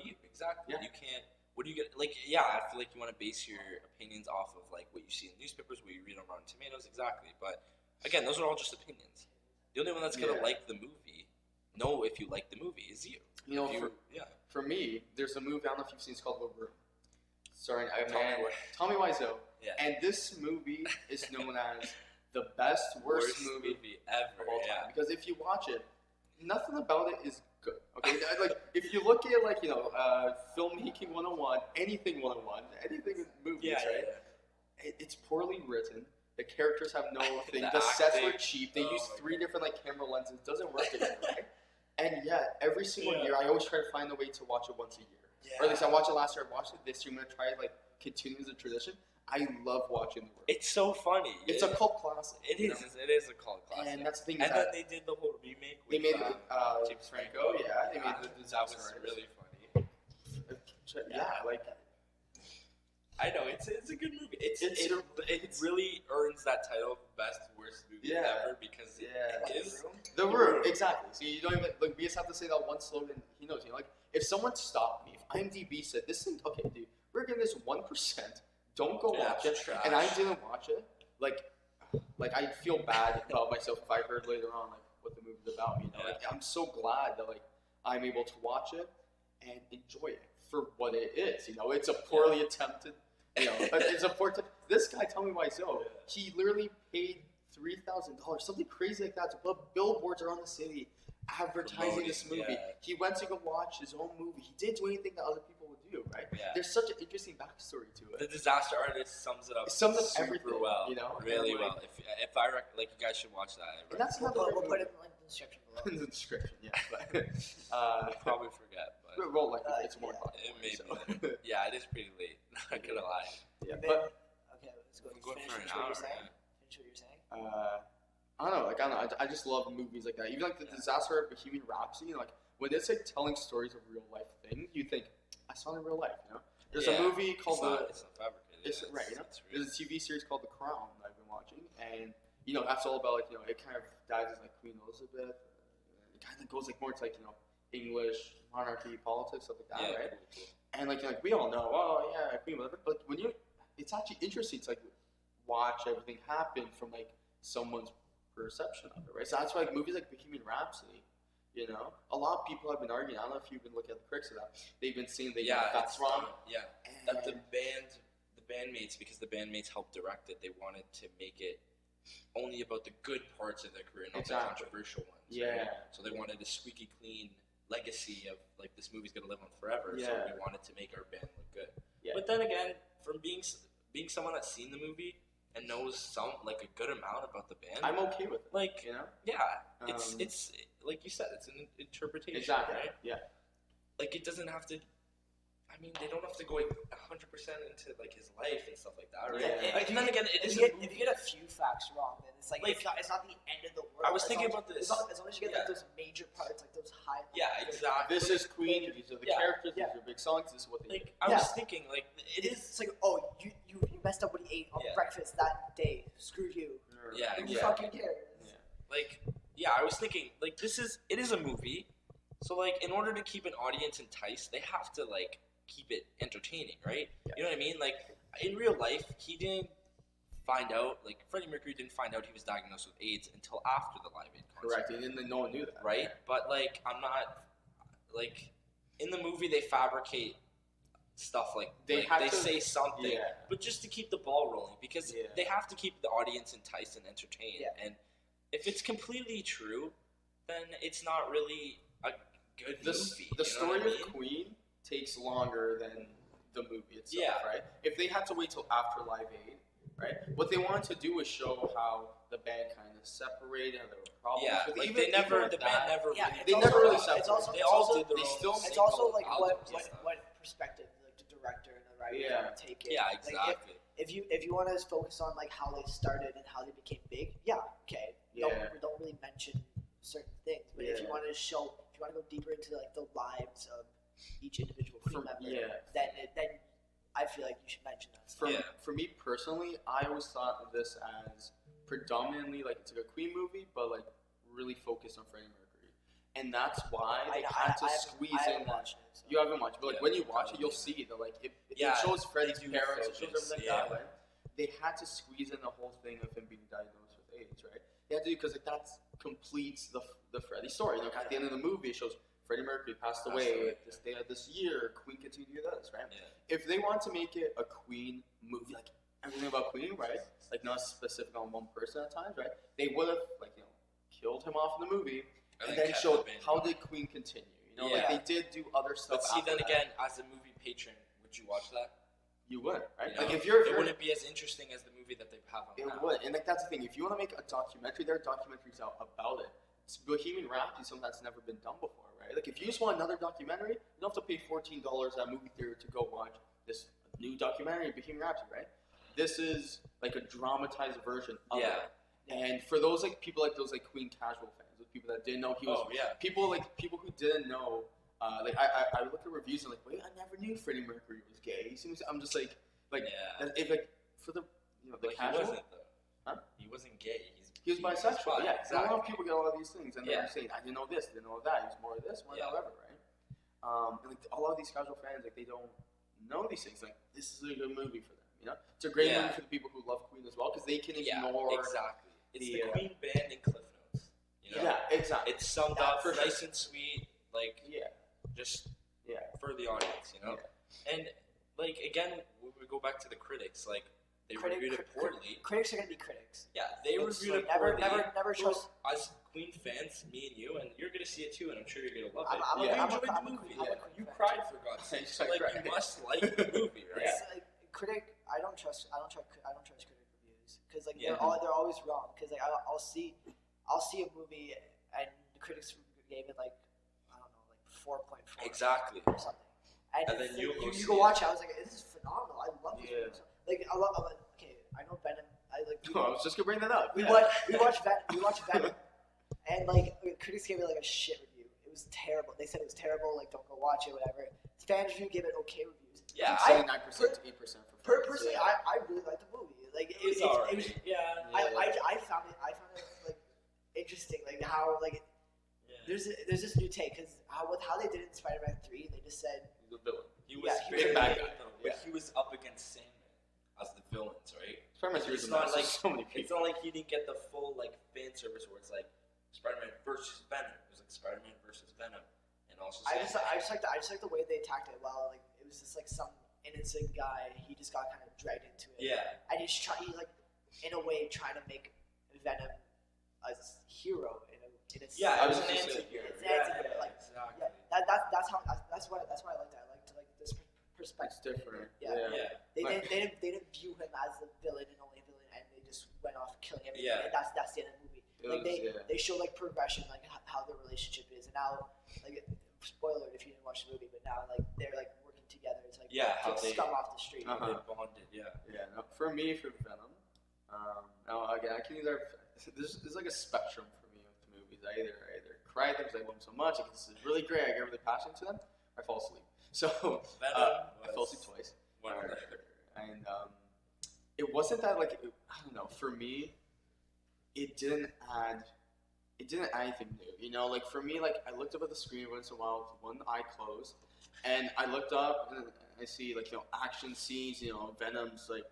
you. Exactly. Yeah. You can't. What do you get? Like, I feel like you want to base your opinions off of like what you see in newspapers, what you read on Rotten Tomatoes, exactly. But again, those are all just opinions. The only one that's gonna like the movie, know if you like the movie, is you. For me, there's a movie I don't know if you've seen. It's called The Room, starring Tommy Wiseau. Yeah. And this movie is known as the worst movie ever. of all time. Because if you watch it, nothing about it is good. Okay, like if you look at like filmmaking 101, anything 101, anything in movies, right? It's poorly written. The characters have no thing. The sets were cheap. They used 3 different like camera lenses. It doesn't work together, right? And yet, every single year, I always try to find a way to watch it once a year. Yeah. Or at least I watched it last year. I watched it this year. I'm gonna try like continue as a tradition. I love watching The Room. It's so funny. It's a cult classic. It is. It is a cult classic. And that's the thing. And then they did the whole remake. They with, made James Franco. Yeah, they made the That was really funny. Yeah, like I know it's a good movie. It really earns that title of best worst movie ever because it is The Room. Exactly. So you don't even like. We just have to say that one slogan. He knows. Like if someone stopped me, if IMDb said this thing, okay, dude, we're giving this 1%. Don't go watch it. Trash. And I didn't watch it. Like I'd feel bad about myself if I heard later on like what the movie's about. Like I'm so glad that like I'm able to watch it and enjoy it for what it is. It's a poorly attempted. It's a poor. This guy, Tommy Wiseau, he literally paid $3,000, something crazy like that, to put billboards around the city advertising this movie. Yeah. He went to go watch his own movie. He didn't do anything that other people would do, right? Yeah. There's such an interesting backstory to it. The Disaster Artist sums it up. It sums up super everything, well. and, Really like, well. If I you guys should watch that. And that's We'll another put it in like the description below. in the description, yeah. But, I'll probably forget, but well, like it's more fun. it may So. be. Yeah, it is pretty late. Not gonna lie. Yeah, Then- but okay, let's go. I'm going Finish for an what hour. you're saying. Man. Finish what you're saying. I don't know. I just love movies like that. Even like the Disaster of Bohemian Rhapsody. Like when it's like telling stories of real life things, you think I saw it in real life. There's a movie called It's not fabricated. It's real. There's a TV series called The Crown that I've been watching, and that's all about like it kind of dives into like Queen Elizabeth. It kind of goes like more to like English monarchy politics stuff like that, right? Cool. And like we all know, Queen Elizabeth. But when it's actually interesting to like watch everything happen from like someone's perception of it, right? So that's why like movies like Bohemian Rhapsody, a lot of people have been arguing. I don't know if you've been looking at the critics of that. They've been saying that's wrong. Yeah, that the bandmates, because the bandmates helped direct it, they wanted to make it only about the good parts of their career, not the controversial ones. Yeah. Right? So they wanted a squeaky clean legacy of like this movie's gonna live on forever. Yeah. So we wanted to make our band look good. Yeah. But then again, from being someone that's seen the movie and knows some like a good amount about the band, I'm okay with it. like yeah, it's like you said, it's an interpretation, exactly right? Yeah. Like it doesn't have to. I mean, they don't have to go 100% into like his life and stuff like that, right? Yeah. Like, and then again, if you get a few facts wrong, then it's like it's not the end of the world. I was thinking about this. As long as you get like those major parts, like those high. Yeah, exactly. This is Queen. These are the characters. These are big songs. This is what they do. I was thinking like it's like, oh, you messed up what he ate on breakfast that day. Screw you. Yeah, Who fucking cares? Like I was thinking like it is a movie, so like in order to keep an audience enticed, they have to like keep it entertaining, right? You know what I mean? Like in real life, he didn't find out, like Freddie Mercury didn't find out he was diagnosed with AIDS until after the Live Aid concert. Correct, and no one knew that, right? But like I'm not like in the movie they fabricate stuff like they say something, but just to keep the ball rolling because they have to keep the audience enticed and entertained. And if it's completely true, then it's not really a good movie. The story of Queen takes longer than the movie itself, right? If they had to wait till after Live Aid, right? What they wanted to do was show how the band kind of separated and there were problems. Yeah, with like the band never really separated. They all did their own. It's also like what perspective like the director and the writer take it. Yeah, exactly. If you want to focus on like how they started and how they became big, okay. Don't really mention certain things, but if you want to go deeper into like the lives of each individual Queen member, then I feel like you should mention that stuff. For me personally, I always thought of this as predominantly like it's like a Queen movie, but like really focused on Freddie Mercury, and that's why they had to squeeze in. You haven't watched, but like when you watch it, you'll see that like it shows Freddie's parents, it shows everything like that. Right? They had to squeeze in the whole thing of him being diagnosed with AIDS, right? They had to do because like that completes the Freddie story. Like at the end of the movie, it shows Freddie Mercury passed away this day of this year. Queen continued to do this, right? If they want to make it a Queen movie, like everything about Queen, right? Like not specific on one person at times, right? They would have killed him off in the movie and then showed how did Queen continue. Like they did do other stuff. But see, then again, as a movie patron, would you watch that? You would, right? Like if it wouldn't be as interesting as the movie that they have on. It would, and like that's the thing. If you want to make a documentary, there are documentaries out about it. Bohemian Rhapsody is something that's never been done before, right? Like if you just want another documentary, you don't have to pay $14 at a movie theater to go watch this new documentary, Bohemian Rhapsody, right? This is like a dramatized version of it. And for those people like those Queen casual fans, those people that didn't know he was, people who didn't know. I look at reviews and wait, I never knew Freddie Mercury was gay. I'm just if for the the casual, he wasn't though. He wasn't gay. He was bisexual. Yeah, exactly. A lot of people get all of these things, and they're saying, I didn't know this, didn't know that. He was more of this, more of whatever, right? And a lot of these casual fans, they don't know these things. Like this is a good movie for them. It's a great movie for the people who love Queen as well because they can ignore exactly. It's the Queen band and Cliff Notes. Yeah, exactly. It's summed up nice and sweet, just Yeah. for the audience, you know. Yeah. And like again, when we go back to the critics, like they reviewed it poorly. Critics are gonna be critics. Yeah, they reviewed it never, poorly. never trust. As Queen fans, me and you, and you're gonna see it too, and I'm sure you're gonna love it. I'm you a enjoyed the movie. You cried for God's sake. So like you must like the movie, right? It's like I don't trust critic reviews because like they're always wrong. Because like I'll see a movie and the critics gave it like I don't know, like 4.4 exactly or something. And then you go watch it. I was like, this is phenomenal. I love this movie. Like I love. Okay, I know Venom. I was just gonna bring that up. We watched Venom, and like critics gave it like a shit review. It was terrible. They said it was terrible. Like don't go watch it, whatever. Fans review gave it okay reviews. Yeah, 79% to 8% for fans. Personally, I really liked the movie. Like it was I found it like interesting. Like how like there's this new take because how they did it in Spider-Man 3, they just said he's a villain. He was a bad guy, but he was up against Sandman as the villains, right? Spider-Man 3 is not like so many people. It's not like he didn't get the full fan service where it's like Spider-Man versus Venom. It was like Spider-Man versus Venom, and also I just like the way they attacked it. Well, like it was just like some innocent guy. He just got kind of dragged into it. Yeah, and he's like in a way trying to make Venom a hero in a I was an anti-hero. Exactly. That's what I liked. I liked this perspective. It's different. Yeah. They didn't view him as the villain and only villain, and went off killing everything, Yeah. and that's the end of the movie. They show like progression, like how their relationship is, and now like spoiler if you didn't watch the movie, but now like they're like working together. It's like how kick they scum off the street. they bonded. Yeah. No, for me, for Venom, now again, I can either. There's like a spectrum for me with movies. I either cry at them because I love them so much, like this is really great, I get really passionate to them, or I fall asleep. So I fell asleep twice. And it wasn't that like I don't know. For me, it didn't add anything new. You know, like for me, like I looked up at the screen once in a while with one eye closed, and I looked up and I see like action scenes. Venom's like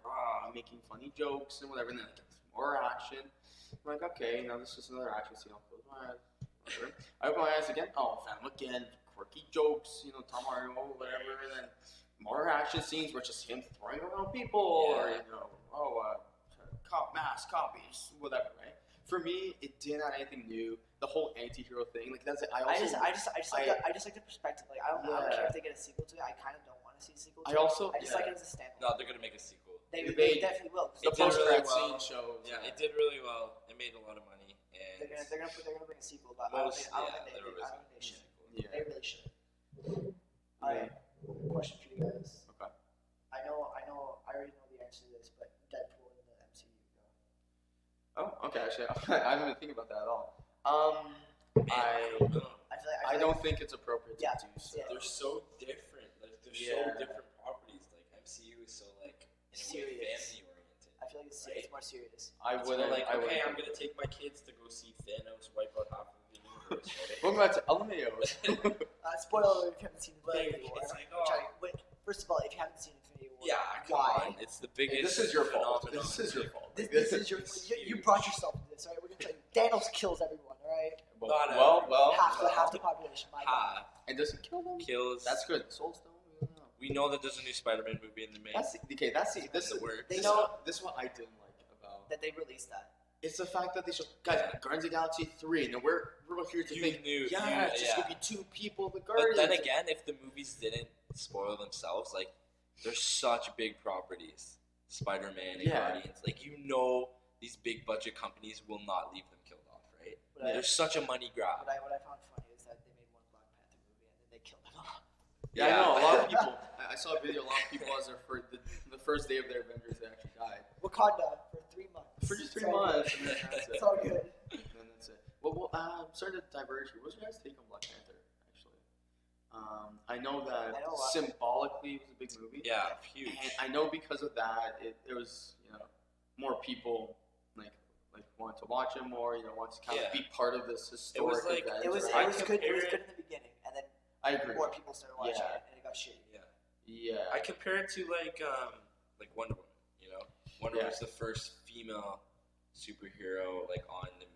making funny jokes and whatever, and then like, more action. I'm like, okay, now this is just another action scene. I'll close my eyes. Whatever. I open my eyes again. Oh, Venom again. Quirky jokes. Tom Hardy, whatever. And then more action scenes where it's just him throwing around people, or cop mask, copies, whatever. Right? For me, it didn't add anything new. The whole anti-hero thing, like that's it. I just like the perspective. Like I don't care if they get a sequel to it. I kind of don't want to see a sequel to it. I just like it as a standalone. No, they're gonna make a sequel. They definitely will. The post-credit scene shows. Yeah, it did really well. It made a lot of money, and they're gonna bring a sequel, but I don't think they should. Yeah. They really should. Alright, question for you guys. Okay. I already know the answer to this, but Deadpool in the MCU. Oh, okay. Actually, I haven't been thinking about that at all. I don't think it's appropriate to do so. They're so different. Like they're so different properties. Like MCU is so like in a way family oriented. I feel like it's more serious. I'm gonna take my kids to go see Thanos wipe out half of the universe. Right? Welcome back to LMAOHH. Spoiler alert if you haven't seen Infinity War. It's like, first of all, if you haven't seen Infinity War, come on. It's the biggest. This is your fault. This is your fault. This is your. You brought yourself to this, right? We're gonna tell you, Thanos kills everyone, all right? Well, half the population. And does he kill them? Kills. That's good. Soul Stone. We know that there's a new Spider-Man movie in the making. This is work. This is what I didn't like about that they released that. It's the fact that they show Guardians of the Galaxy 3, and we're here to think, it's just gonna be two people, the Guardians. But then again, if the movies didn't spoil themselves, like they're such big properties, Spider-Man and Guardians, like these big budget companies will not leave them killed off, right? They're such a money grab. What I found funny is that they made one Black Panther movie and then they killed them off. Yeah, I know. A lot of people. I saw a video. A lot of people, as the first day of their Avengers, they actually died. Wakanda for 3 months. For just 3 months. And then that's it. It's all good. And then that's it. Well, I'm sorry to diverge here. What's your guys' take on Black Panther? Actually, I know that symbolically it was a big movie. Yeah, huge. And I know because of that, it was more people like wanted to watch it more. Wanted to kind of be part of this historic event. It was good. It was good in the beginning, and then I agree. More people started watching it, and it got shitty. Yeah. I compare it to like Wonder Woman. Wonder Woman was the first female superhero like on the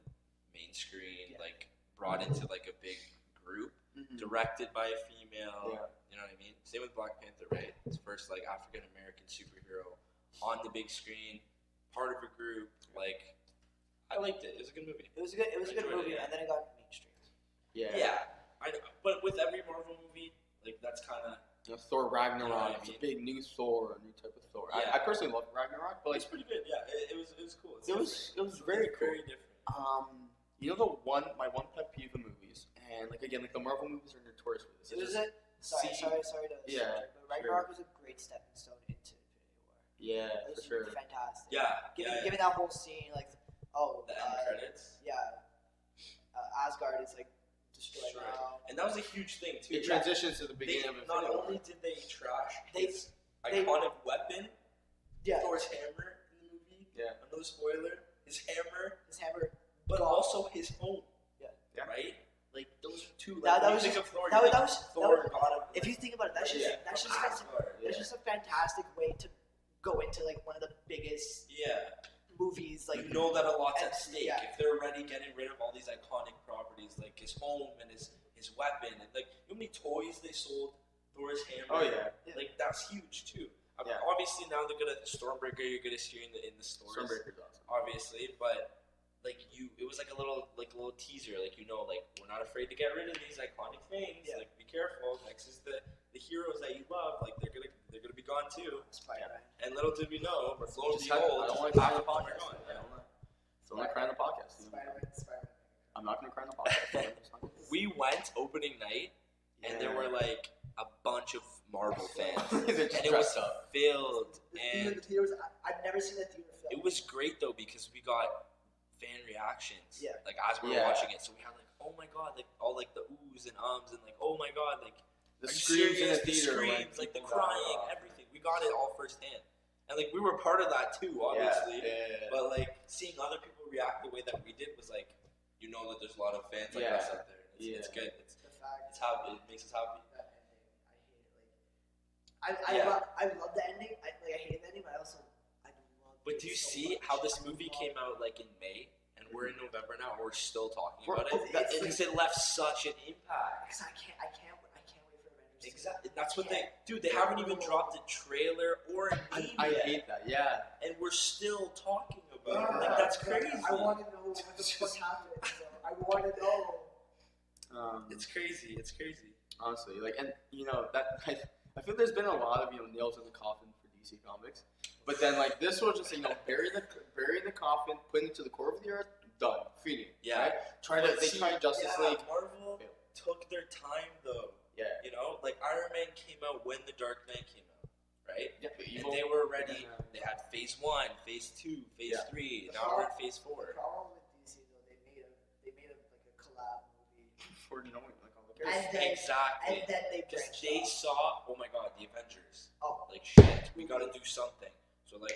main screen, like brought into like a big group, directed by a female. Yeah. You know what I mean? Same with Black Panther, right? It's first like African American superhero on the big screen, part of a group. Like I liked it. It was a good movie. It was a good movie, and then it got mainstream. Yeah. I know. But with every Marvel movie, like that's kind of. Thor Ragnarok, it's a big new Thor, a new type of Thor. I personally love Ragnarok, but it's pretty good. Yeah, it was cool. It was very cool. Very different. My one pet peeve of movies, and like again, like the Marvel movies are notorious for this. Sorry to but Ragnarok was a great stepping stone into Infinity War. Yeah, it was for sure. Fantastic. Given that whole scene, like the end credits. Yeah, Asgard is like. Destroyed. And that was a huge thing too. It transitions to the beginning of Infinity War. Not only did they trash his iconic weapon, Thor's hammer in the movie. Yeah. Another spoiler. His hammer, but also his home. Yeah. Right. Like those are two. Like, that was Thor. If you think about it, that's just a fantastic way to go into like one of the biggest. Movies like that a lot's at stake if they're already getting rid of all these iconic properties like his home and his weapon and like how many toys they sold Thor's hammer. Like that's huge too. Obviously now they're gonna Stormbreaker. You're gonna see in the stores. Stormbreaker's awesome. Obviously, but like it was like a little teaser. Like we're not afraid to get rid of these iconic things. Like be careful. Next is the heroes that you love. Like they're gonna be gone too. Spider-Man. And little did we know, but lo and I don't want to half of them are gone. So I'm gonna cry on the podcast. Spider-Man. I'm not gonna cry on the podcast. We went opening night, and there were like a bunch of Marvel fans, They're and it was filled. The And theater was. I've never seen a theater filled. it was great though because we got fan reactions. Yeah. Like as we were watching it, so we had like, oh my god, like all like the oohs and ums and like, oh my god, like The are you screams in the serious? theater, screams, like the people got crying, off. everything. We got it all firsthand, and like we were part of that too, obviously. Yeah. But like seeing other people react the way that we did was like, you know that there's a lot of fans like Yeah. us out there. It's good. The fact. It's happy. It makes us happy. That ending, I hate it. I love the ending. I hate the ending, but I love. But do you so see much. how this movie came out like in May, and we're in November now, and we're still talking We're- about it? it's Because it left such an impact. Because I can't wait for Avengers. Exactly. That's what they do. They haven't even dropped a trailer or a name I yet, hate that. Yeah. and we're still talking about it. Like that's crazy. I want to know what the fuck happened. So I want to know. It's crazy. It's crazy. Honestly, like, and you know that I feel there's been a lot of nails in the coffin for DC Comics, but then like this was just bury the coffin, putting it to the core of the earth, done, feeding. Yeah. Right? They tried Justice League. Marvel took their time though. Yeah. You know, like Iron Man came out when The Dark Knight came out, right? Yeah. And they were ready. They had Phase 1, Phase 2, Phase 3. Now we're in Phase 4. The problem with DC though, they made a like a collab movie, For knowing like all the and then Exactly. they Because branched they off. saw, oh my god, the Avengers. Oh. Like shit, we gotta do something. So like,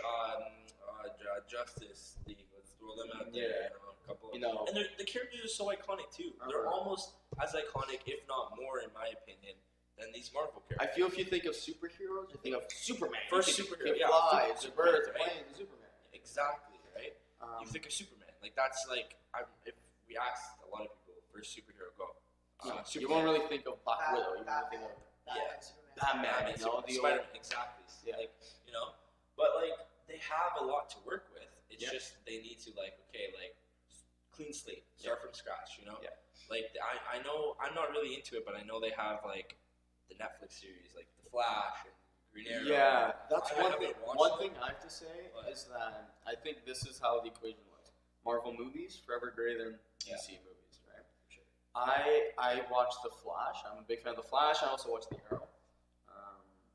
Justice League, let's throw them out there. Yeah. A couple. You know. And the characters are so iconic too. They're almost as iconic, if not more, in my opinion, than these Marvel I characters. feel if you think of superheroes, you think of Superman. First You think superhero, of yeah. flies, the Superman, birds, the right? planes, Superman. Exactly, right? You think of Superman. Like that's like, if we asked a lot of people, first superhero go. You Superman. won't really think of Black Widow. You want to think of Batman, Batman, you know, the old- Spider-Man, exactly. Yeah. Like, you know, but like they have a lot to work with. It's Yeah. just they need to like, okay, like clean slate, start from scratch. You know, Yeah. Like I know I'm not really into it, but I know they have like the Netflix series, like The Flash and Green Arrow. Yeah, that's I one haven't thing. watched One them. thing I have to say But- is that I think this is how the equation works. Marvel movies forever greater than DC movies, right? Sure. I watched The Flash. I'm a big fan of The Flash. I also watched The Arrow.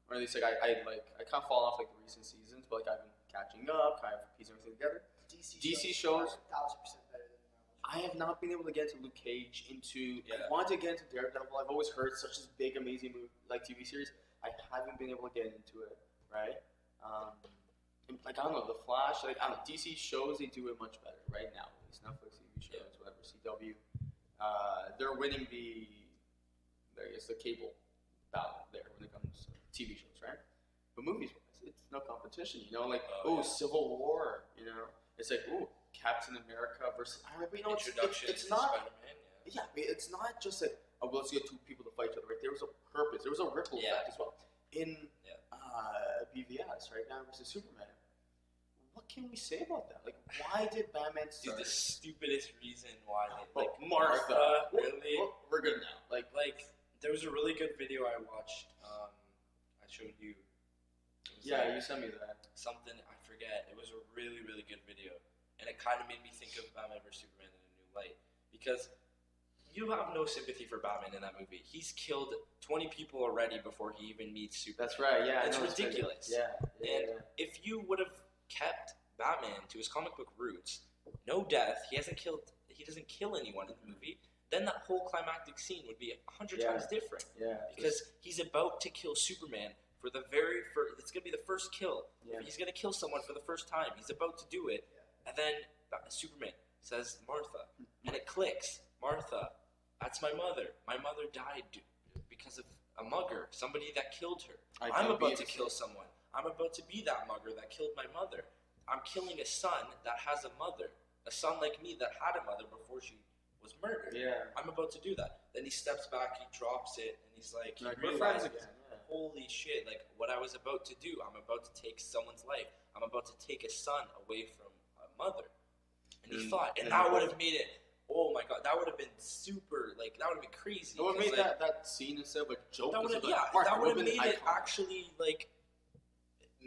Or at least like I kind of fall off like the recent seasons, but like I've been catching up, kind of piecing everything together. DC shows- 1,000% better than Marvel. I have not been able to get into Luke Cage. I Yeah. want to get into Daredevil. I've always heard such a big, amazing movie, like TV series. I haven't been able to get into it, right? And, like I don't know, The Flash. Like I don't know, DC shows they do it much better right now. At least Netflix TV shows, whatever, CW. They're winning the cable battle there when it comes to TV shows, right? But movies, it's no competition. You know, like Civil War. You know, it's like Captain America versus Iron Man. But, you know, Introduction it's to not. Spider-Man. Yeah, it's not just like let's get two people to fight each other. Right? There was a purpose. There was a ripple effect as well in BVS, right? Batman versus Superman. What can we say about that? Like, why did Batman Dude, start? the stupidest reason why they Like Martha, really? We're good now. Like there was a really good video I watched. I showed you. It was yeah, like you sent me that. something I forget. It was a really really good video, and it kind of made me think of Batman vs Superman in a new light because you have no sympathy for Batman in that movie. He's killed 20 people already before he even meets Superman. That's right. Yeah, I It's know ridiculous. Yeah. And if you would have kept Batman to his comic book roots, no death, he doesn't kill anyone in the movie, then that whole climactic scene would be 100 times different. Yeah. Because he's about to kill Superman for the very first, it's going to be the first kill. Yeah. He's going to kill someone for the first time. He's about to do it. And then Superman says, Martha. And it clicks. Martha, that's my mother. My mother died because of a mugger, somebody that killed her. I'm about to kill someone. I'm about to be that mugger that killed my mother. I'm killing a son that has a mother. A son like me that had a mother before she was murdered. Yeah. I'm about to do that. Then he steps back, he drops it, and he's like, he We're friends realizes, again. Yeah. holy shit, like what I was about to do. I'm about to take someone's life. I'm about to take a son away from a mother. And he thought, and that would have made it, oh my god, that would have been super, like, that would have been crazy. No one made like, that scene instead of a joke. that would have made it actually, like,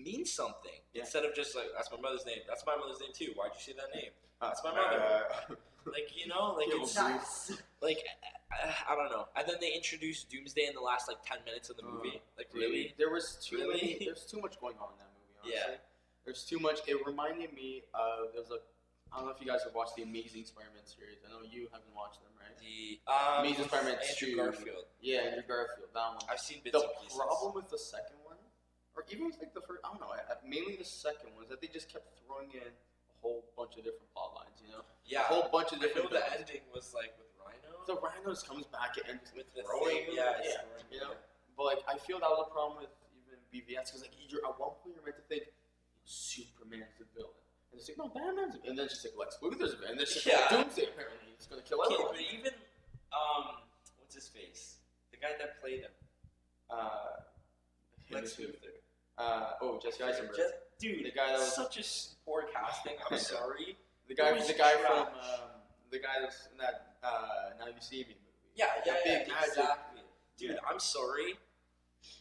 means something Yeah. instead of just like that's my mother's name. That's my mother's name too. Why'd you say that name? That's my mother. Like like it's Nice. like I don't know. And then they introduced Doomsday in the last like 10 minutes of the movie. Like really, there was too Really? There's too much going on in that movie. Honestly. Yeah. There's too much. It reminded me of I don't know if you guys have watched the Amazing Spider-Man series. I know you haven't watched them, right? The Amazing Spider-Man Andrew 2. Garfield. Yeah, Andrew Garfield. That one. I've seen bits The and pieces. problem with the second one, or even with like the first, I don't know, mainly the second one, is that they just kept throwing in a whole bunch of different plot lines. Yeah, a whole bunch of I know different. the villains. ending was like with Rhino. The Rhino just comes back and With the throwing. thing, yeah, it's yeah. But like, I feel that was a problem with even BVS because like, at one point you're meant to think Superman's the villain. And it's like, no, Batman's. And then it's just like, Lex Luthor's a villain. And then it's just like, Doomsday, apparently. He's going to kill Okay, everyone. but even what's his face? The guy that played him. Lex Luthor. Jesse Eisenberg. Dude, The guy that was- such a poor casting. I'm sorry. The guy was from trash. the guy that's in that Now You See Me movie. Yeah, Big magic. exactly. Dude, I'm sorry.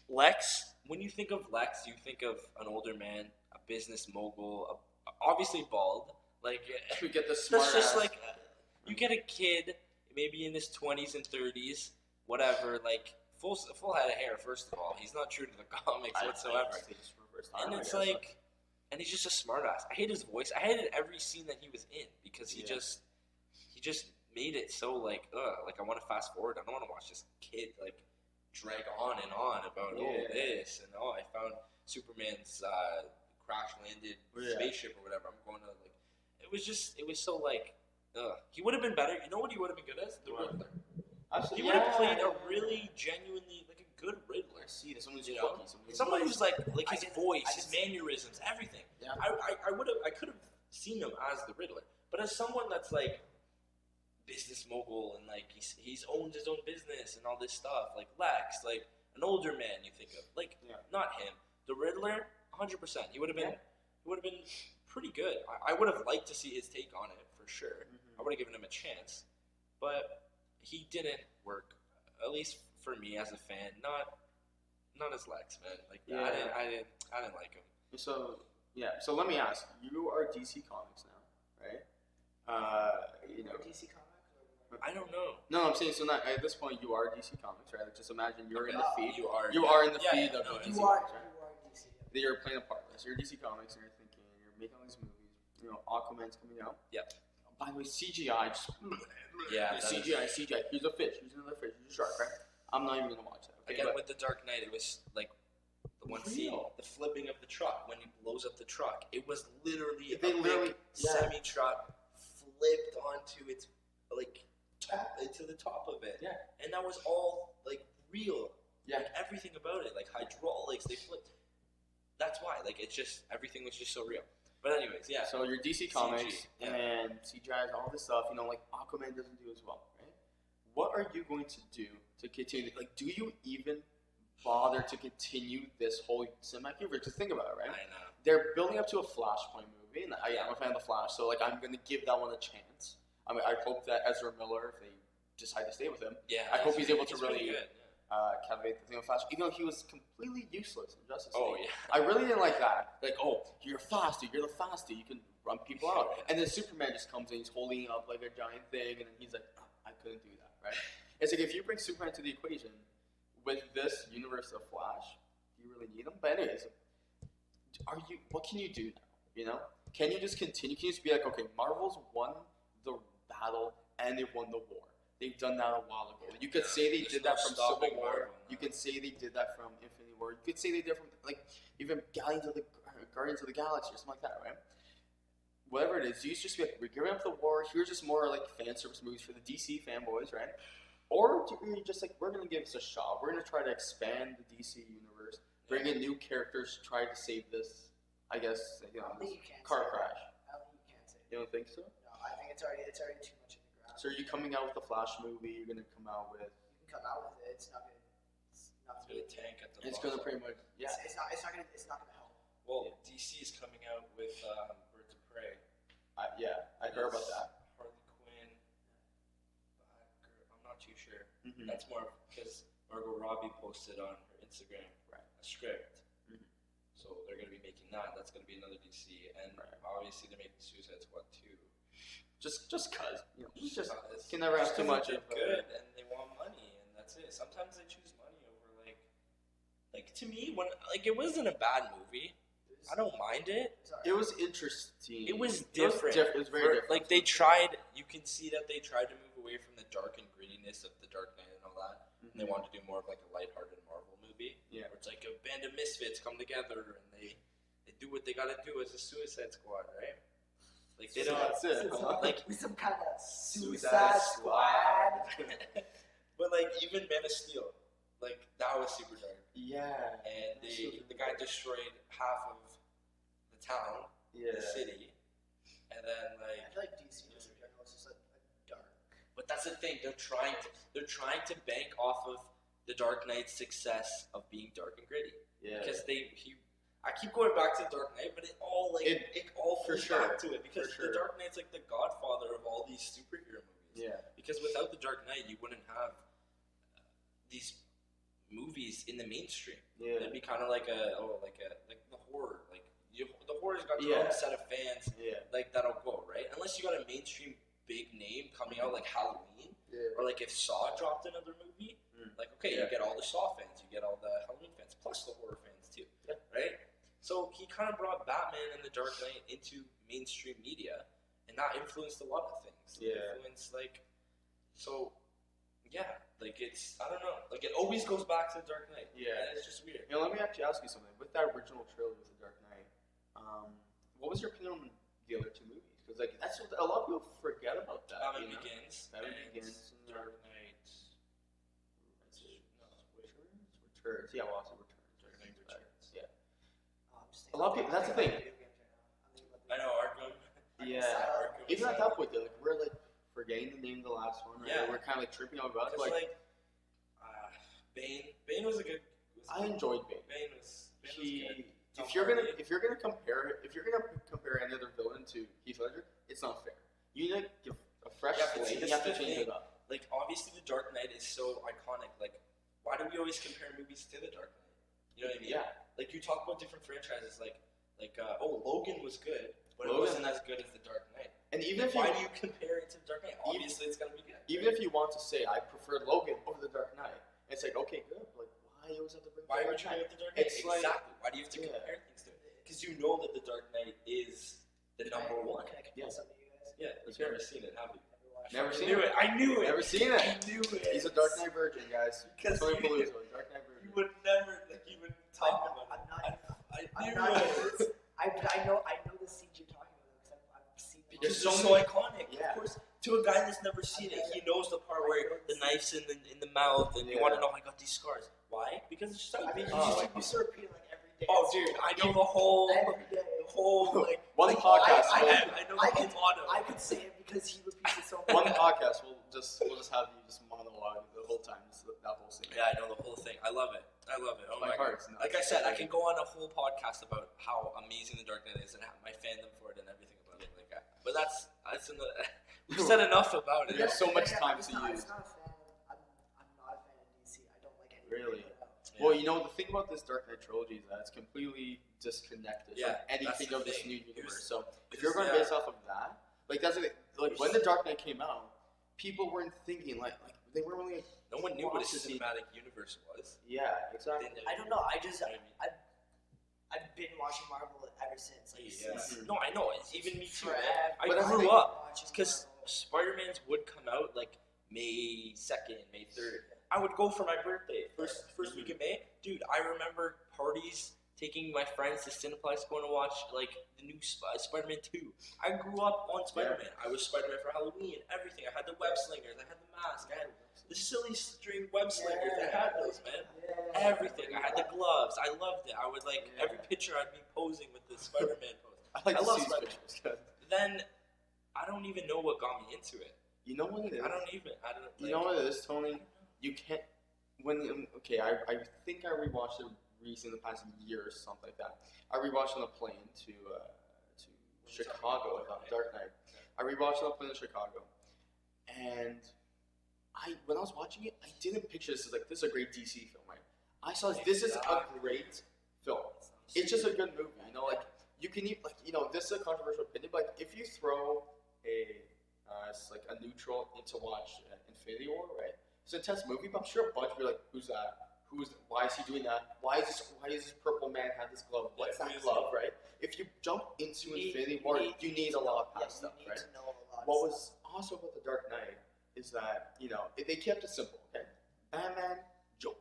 Lex, when you think of Lex, you think of an older man, a business mogul, obviously bald. Like, We get the smart that's just ass. like, you get a kid, maybe in his 20s and 30s, whatever, like, full head of hair, first of all. He's not true to the comics whatsoever. And it's like, and he's just a smartass. I hate his voice. I hated every scene that he was in because he just made it so like I want to fast forward. I don't want to watch this kid like drag on and on about this and I found Superman's crash landed spaceship or whatever. I'm going to like it was so like he would have been better. You know what he would have been good as? The Riddler. He would have played a really genuinely like a good Riddler. See, someone who's Someone who's like his voice, his mannerisms, everything. Yeah. I could have seen him as the Riddler, but as someone that's like business mogul and like he's owns his own business and all this stuff, like Lex, like an older man you think of, like not him, the Riddler, 100%. He would have been pretty good. I would have liked to see his take on it for sure. I would have given him a chance, but he didn't work. At least for me as a fan, not as Lex, man. Like I didn't like him. So let me ask. You are DC Comics now, right? DC Comics. I don't know. No, I'm saying so. Not at this point, you are DC Comics, right? Like, just imagine you're in the feed. You are in the feed of no, DC You are Comics, right? DC. You're playing a part. So you're DC Comics, and you're thinking you're making all these movies. Aquaman's coming out. Yep. By the way, CGI. CGI. Here's a fish. Here's another fish. Here's a shark, right? I'm not even gonna watch that. Okay? Again, with The Dark Knight, it was like the one scene, the flipping of the truck when he blows up the truck. It was literally semi truck flipped onto its like top to the top of it. Yeah. And that was all like real. Yeah. Like everything about it, like hydraulics, they flipped. That's why, like it's just everything was just so real. But anyways, yeah. So you're DC Comics CG, and CGI and all this stuff. Like Aquaman doesn't do as well, right? What are you going to do to continue? Like, do you even bother to continue this whole cinematic universe? Because think about it, right? I know. They're building up to a Flashpoint movie, and I'm a fan of the Flash, so like I'm going to give that one a chance. I mean, I hope that Ezra Miller, if they decide to stay with him, I hope he's able to really captivate the thing of Flash, even though he was completely useless in Justice League. Oh yeah. I really didn't like that. Like, you're faster, you're the faster, you can run people out. And then Superman just comes in, he's holding up like a giant thing, and then he's like, I couldn't do that, right? It's like if you bring Superman to the equation with this universe of Flash, do you really need him? But anyways, what can you do now? Can you just continue? Can you just be like, okay, Marvel's won the battle and they won the war. They've done that a while ago. You could say they did that from Civil War. You could say they did that from Infinity War. You could say they did from like even Guardians of the Galaxy or something like that, right? Whatever it is, you just be like, we're giving up the war. Here's just more like fan service movies for the DC fanboys, right? Or you're just like, we're gonna give this a shot. We're gonna try to expand the DC universe, bring in new characters, try to save this. I guess this car crash. I don't think you can say it. You don't think so? No, I think it's already too much in the ground. So are you coming out with the Flash movie? You're gonna come out with? You can come out with it. It's not gonna tank at the It's box gonna pretty much It's not gonna help. Well, DC is coming out with Birds of Prey. I heard about that. Harley Quinn. I'm not too sure. Mm-hmm. That's more because Margot Robbie posted on her Instagram a script. Mm-hmm. So they're gonna be making that. That's gonna be another DC, and obviously they're making Suicide Squad 2. Just cause Just can never have too much of good, and they want money, and that's it. Sometimes they choose money over like to me when it wasn't a bad movie. I don't mind it. It was interesting. It was different. It was very different. Like they tried. You can see that they tried to move away from the dark and grittiness of the Dark Knight and all that. And they wanted to do more of like a lighthearted Marvel movie. Yeah. Where it's like a band of misfits come together and they do what they gotta do as a Suicide Squad, right? Like they don't. That's it. Like some kind of Suicide Squad. But like even Man of Steel, like that was super dark. Yeah. And the guy destroyed half of the town, the city, and then like. I feel like DC just in general is just like dark. But that's the thing. They're trying to bank off of the Dark Knight's success of being dark and gritty. Yeah. Because I keep going back to the Dark Knight, but it all falls back to it because the Dark Knight's like the godfather of all these superhero movies. Yeah. Because without the Dark Knight, you wouldn't have these movies in the mainstream. Yeah. It'd be kind of like the horror. Like the horror's got their own set of fans. Yeah. Like that'll go right unless you got a mainstream big name coming out like Halloween. Yeah. Or like if Saw dropped another movie, like okay, you get all the Saw fans, you get all the Halloween fans, plus the horror fans too, right? So he kind of brought Batman and the Dark Knight into mainstream media, and that influenced a lot of things. Influenced it's I don't know, like it always goes back to the Dark Knight. Yeah, and it's just weird. Let me actually ask you something. With that original trilogy with the Dark Knight, what was your opinion on the other two movies? Because like that's what a lot of people forget about that. Batman Begins. Batman Begins. Dark Knight. Returns. Yeah, well, also Returns. Dark Knight Returns. Yeah. A lot of people. That's the thing. I know Arkham. Yeah. Arkham. Even at that point, like we're like forgetting the name of the last one. Right? Yeah. We're kind of like tripping out about it. Like Bane. Bane was a good. I enjoyed Bane. Bane was good. If you're gonna compare any other villain to Heath Ledger, it's not fair. You need to give a fresh slate. You have to change it up. Like obviously, the Dark Knight is so iconic. Like, why do we always compare movies to the Dark Knight? You know what I mean? Yeah. Like you talk about different franchises. Like Logan was good, but it wasn't as good as the Dark Knight. And even why do you compare it to the Dark Knight? Obviously, it's gonna be good. Even if you want to say I prefer Logan over the Dark Knight, it's like okay, good. Like why you always have to bring? Why are we trying with the Dark Knight? Exactly. Why do you have to compare things to it? Because you know that the Dark Knight is the number one. Can I confess something to you guys? Yeah, you've never seen it, have you? Never seen it. I knew it. Never seen it. I knew it. He's a Dark Knight virgin, guys. Because Dark Knight virgin. You would never, you would talk about it. I knew it. I know the scenes you're talking about because I've seen them. Because it's so iconic. Yeah. Of course, to a guy that's never seen it, he knows the part where the knife's in the mouth, and you want to know I got these scars. Why? Because it's just how you start repeating like every day. Oh, dude, I know the whole like one podcast. I know the whole motto. I could say it because he repeats it so much. One podcast, we'll just have you just monologue the whole time, that whole thing. Yeah, I know the whole thing. I love it. Oh my God. Like I said, I can go on a whole podcast about how amazing the Dark Knight is and my fandom for it and everything about it. Like, but that's we've said enough about it. There's so much time to use. I'm not a fan of DC. I don't like anything. Really? Yeah. Well, the thing about this Dark Knight trilogy is that it's completely disconnected from anything of this new universe. So if you're going based off of that, like that's like when the Dark Knight came out, people weren't thinking like they weren't really. No one knew what a cinematic universe was. Yeah, exactly. I don't know. I've been watching Marvel ever since. No, I know. It's even me too. I But grew up because Spider-Man's would come out like May 2nd, May 3rd. I would go for my birthday, first week of May. Dude, I remember parties, taking my friends to Cineplex, going to watch like the new Spider-Man 2. I grew up on Spider-Man. I was Spider-Man for Halloween, everything. I had the web slingers, I had the mask, I had the silly string web slingers. I had those, man. Everything. I had the gloves. I loved it. I would every picture I'd be posing with the Spider-Man pose. I love Spider-Man. Then I don't even know what got me into it. You know what it is? I don't. You know what it is, Tony? You can't. I think I rewatched it recently, the past year or something like that. I rewatched on a plane to Chicago about Dark Knight. I rewatched on a plane to Chicago, and when I was watching it, I didn't picture this as this is a great DC film, right? I saw this is a great film. It's just a good movie. You know, like you can like this is a controversial opinion, but like, if you throw a neutral into watch Infinity War, right? It's an intense movie, but I'm sure a bunch will be like, who's that? Why is he doing that? Why is this purple man have this glove? What's that glove, right? If you jump into Infinity War, you need a lot of past stuff, right? What was awesome about The Dark Knight is that, they kept it simple, okay? Batman, Joker,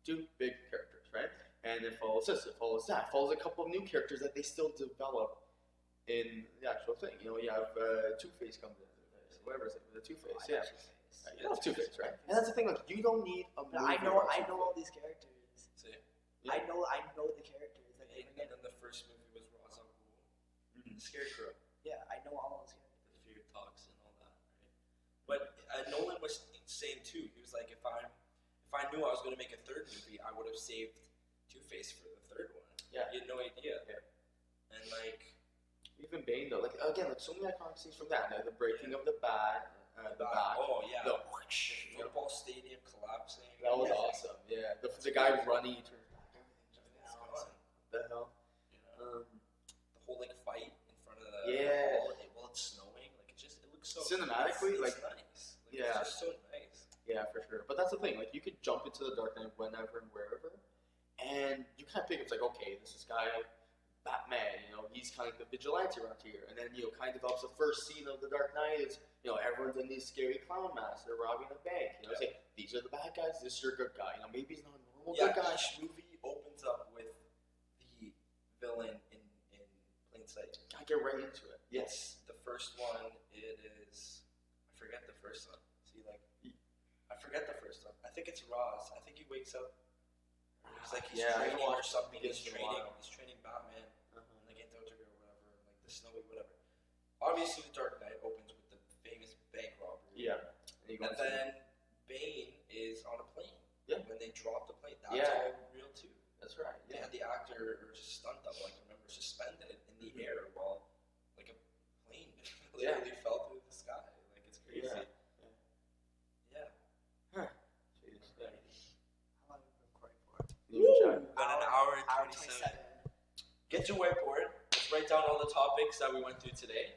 two big characters, right? And it follows this, it follows that, it follows a couple of new characters that they still develop in the actual thing. You have Two-Face comes in, whatever is it, the Two-Face, yeah. You love Two-Face, right? And that's the thing, like, you don't need a movie. I know all these characters. See? Yeah. I know the characters. That and then the first movie was Ra's al Ghul, the Scarecrow. Yeah, I know all those characters. The fear talks and all that, right? But Nolan was saying too. He was like, if I knew I was going to make a third movie, I would have saved Two-Face for the third one. Yeah. He had no idea. Yeah. And like, even Bane though, like again, like so many iconic scenes from that. The breaking of the bat. The back. Oh yeah. The football stadium collapsing. That was awesome. Yeah. The guy running. The hell. The whole like fight in front of the while it's snowing, like it looks so cinematically it's nice. Like, yeah. It's just so nice. Yeah, for sure. But that's the thing. Like you could jump into the Dark Knight whenever and wherever, and you kind of think it's like, okay, this is guy. Batman, he's kind of the vigilante around here, and then kind of develops the first scene of the Dark Knight is everyone's in these scary clown masks, they're robbing a bank. It's like these are the bad guys, this is your good guy. Maybe he's not a normal good guy. Each movie opens up with the villain in plain sight. I get right into it. Yes, the first one it is. I forget the first one. See, like I forget the first one. I think it's Ra's. I think he wakes up. He's like training or something. He's training Batman. Like Antarctica or whatever, like the snowy whatever. Obviously, The Dark Knight opens with the famous bank robbery. Yeah. And then Bane is on a plane. Yeah. When they drop the plane, that's all real too. That's right. They had the actor or stunt double, I can remember, suspended in the air while like a plane literally fell through the sky. Like it's crazy. Yeah. Huh. Jeez. How long have we been recording for? About an hour and 27. Get your whiteboard. Let's write down all the topics that we went through today.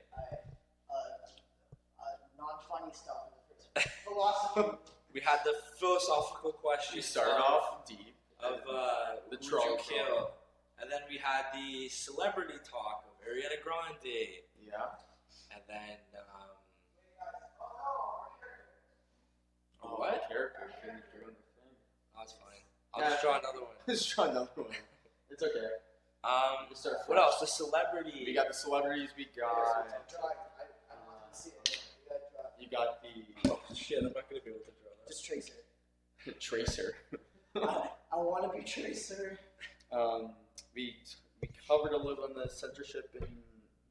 Non-funny stuff in the first one. Philosophy. We had the philosophical questions. We started off deep. Of the would troll you kill? And then we had the celebrity talk of Ariana Grande. Yeah. And then what? Character finished doing the thing. That's fine. I'll just draw another one. Just draw another one. It's okay. What else? The celebrity. We got the celebrities. We got. You got the. Oh shit! I'm not gonna be able to draw that. Just Tracer. Tracer. I want to be Tracer. We covered a little on the censorship in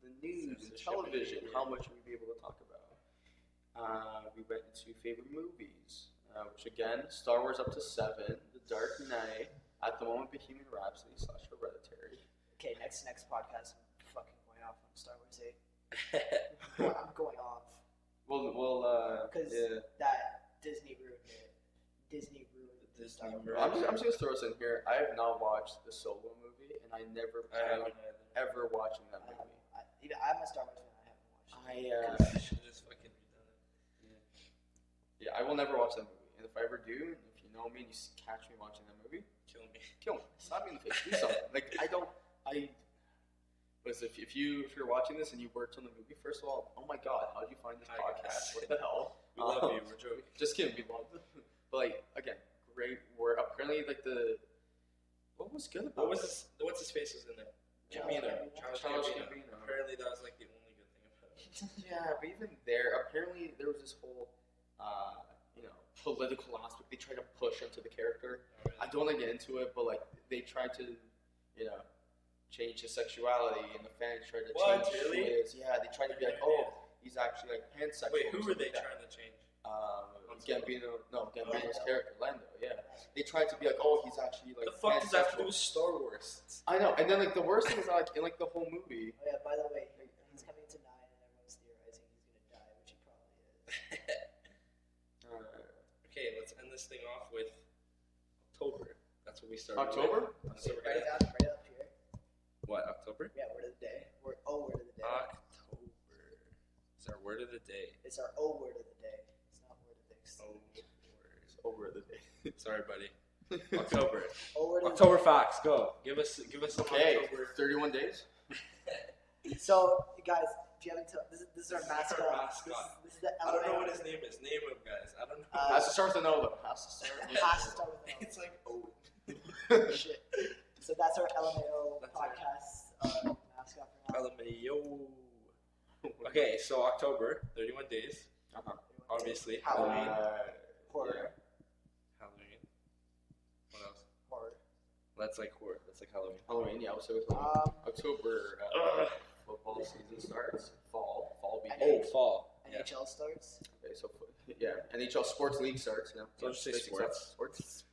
the news and television. How much we'd be able to talk about. We went into favorite movies, which again, Star Wars up to 7, The Dark Knight, at the moment Bohemian Rhapsody / Hereditary. Okay, next podcast, I'm fucking going off on Star Wars 8. I'm going off. Because that Disney ruined it. Disney ruined the Star Wars. I'm just gonna throw this in here. I have not watched the Solo movie, and I never plan on ever watching that movie. I'm a Star Wars fan. I haven't watched it. I should just fucking redone it. Yeah, I will never watch that movie. And if I ever do, if you know me and you catch me watching that movie, Kill me. Slap me in the face. Do something. But if you're watching this and you worked on the movie, first of all, oh my god, how did you find this podcast? What the hell? We love you. We're joking. Just kidding. We love it. But again, great work. Apparently, what was good about it? What's his face was in there? Charles Gambino. Apparently, that was like the only good thing about it. Yeah, but even there, apparently there was this whole, political aspect they tried to push into the character. Oh, really? I don't want to get into it, but they tried to, change his sexuality, and the fans tried to change his. Yeah, they tried to be like, he's actually like pansexual. Wait, who were they trying to change? Gambino's character, Lando. Yeah, they tried to be like, he's actually like. The fuck does that have to do with Star Wars? I know, and then the worst thing is in the whole movie. Oh yeah, by the way, he's coming to 9, and everyone's theorizing he's gonna die, which he probably is. Okay, let's end this thing off with October. That's what we started. October? So we're Write gonna it up here. What, October? Yeah, word of the day. Word of the day. October. It's our word of the day. It's our O word of the day. It's not word of the day. O word of the day. Sorry, buddy. October. O word of October the day. facts. Go. Give us some October. 31 days. So, guys, if you haven't this is our mascot. our mascot. This is the I don't know LMAO. what his name is. Name him, guys. I don't know. Has to start with an O though. Has to start It with has to start with an O. It's like Owen. Shit. So that's our LMAO podcast mascot for now. LMAO. Okay, so October, 31 days. Obviously, Halloween. Horror. Yeah. Halloween. What else? Horror. That's like horror. That's like Halloween. Halloween, yeah. So October, football season starts. Fall begins. Oh, fall. Yeah. NHL starts. Okay, so yeah, NHL Sports League starts. Yeah. So just say basic sports.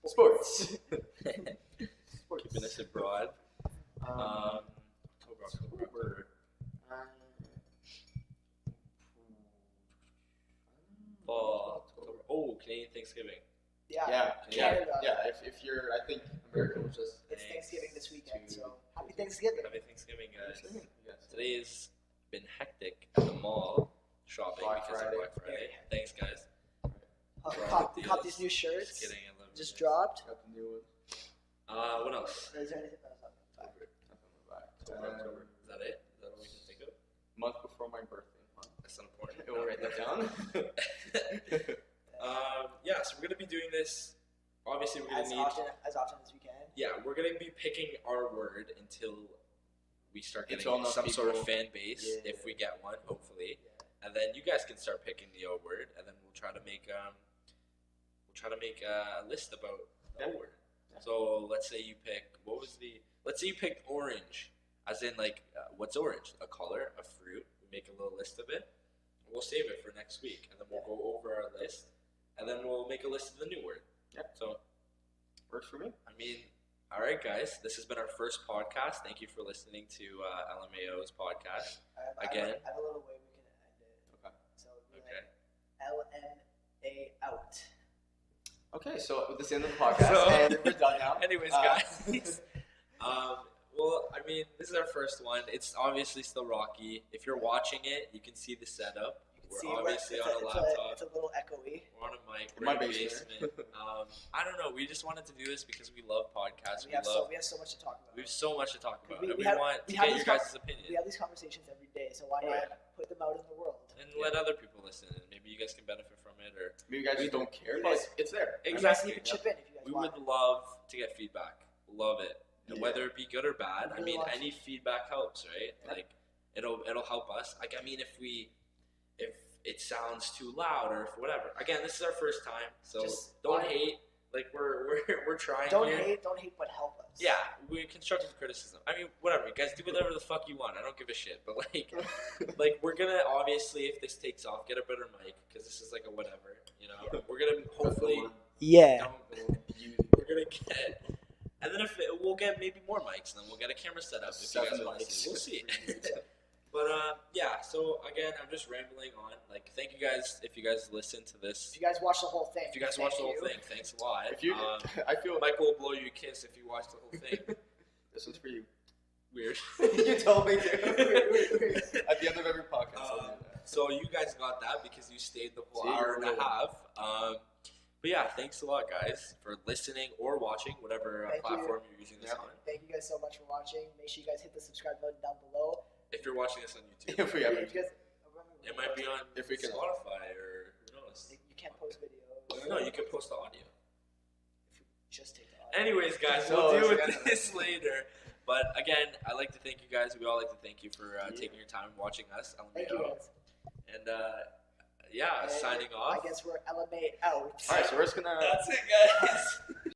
stuff. Sports. Keeping this abroad. October. Fall. October. Oh, Canadian Thanksgiving. Yeah. Yeah. Canada. If you're, I think America was just. It's Thanksgiving this weekend, so happy Thanksgiving. Happy Thanksgiving, guys. Yes. Today's been hectic at the mall shopping Black because Friday. of Black Friday. Thanks, guys. Caught these new shirts. Just kidding. I love Just you. dropped. Got the new one. What else? Is there anything else? October. October. Is that it? Is that all we can think of? Month before my birthday. That's not important. We'll write that down. Yeah, so we're gonna be doing this. Obviously, we're gonna As often as we can. Yeah, we're gonna be picking our word until we start getting Until enough some sort of people- fan base, Yeah. if we get one, hopefully. Yeah. And then you guys can start picking the O word, and then we'll try to make a list about the O word. Yeah. So let's say you pick let's say you picked orange, as in like what's orange? A color, a fruit. We make a little list of it. We'll save it for next week, and then we'll go over our list, and then we'll make a list of the new word. Yeah. So Works for me. I mean, all right, guys. This has been our first podcast. Thank you for listening to LMAO's podcast. Again. I have a little way we can end it. Okay. So Okay. LMA out. Okay, so this is the end of the podcast, So- and we're done now. Anyways, guys. Well, I mean, this is our first one. It's obviously still rocky. If you're watching it, you can see the setup. We're obviously on a laptop. It's a little echoey. We're on a mic. In We're my in a basement. I don't know. We just wanted to do this because we love podcasts. We have so much to talk about. We have so much to talk about, We and we have- want we to have get these your guys' opinion. We have these conversations every day, so why Oh, not yeah. put them out in the world? And let other people listen, and maybe you guys can benefit from it, or Maybe you guys just don't care, You but guys- it's there. You guys exactly. need to chip in if you guys We want. would love to get feedback. Love it. And Yeah. whether it be good or bad, I Really mean, love any feedback helps, right? Yeah. Like, it'll help us. Like, I mean, if it sounds too loud or if whatever. Again, this is our first time, so Just don't honest- hate. Like, we're trying Don't here. hate, but help us. Yeah, we constructive criticism. I mean, whatever. You guys do whatever the fuck you want. I don't give a shit. But like we're gonna obviously, if this takes off, get a better mic because this is like a whatever. You know, Yeah. we're gonna hopefully. Yeah. We're gonna get, and then we'll get maybe more mics, and then we'll get a camera set up if you 7 guys want to see. mics. We'll see. But yeah. So again, I'm just rambling on. Like, thank you guys if you guys listen to this. If you guys watch the whole thing. If you guys thank watch the whole you. thing, thanks a lot. If you, I feel Michael will blow you a kiss if you watch the whole thing. this one's for you. Weird. You totally do. At the end of every podcast, I'll do that. So you guys got that because you stayed the whole See, hour you're and a half. But yeah, thanks a lot, guys, for listening or watching, whatever Thank you. platform you're using this Yeah. on. Thank you guys so much for watching. Make sure you guys hit the subscribe button down below. If you're watching this on YouTube, If we have If you guys, it might be on If we can- Spotify or who knows. You can't post videos. No, you can post the audio. If you just take the audio. Anyways, guys, So, we'll deal it's with this later. But again, I'd like to thank you guys. We all like to thank you for taking your time watching us. Thank you LMAO. guys. And yeah, And signing off. I guess we're LMA out. All right, so we're just gonna. That's it, guys.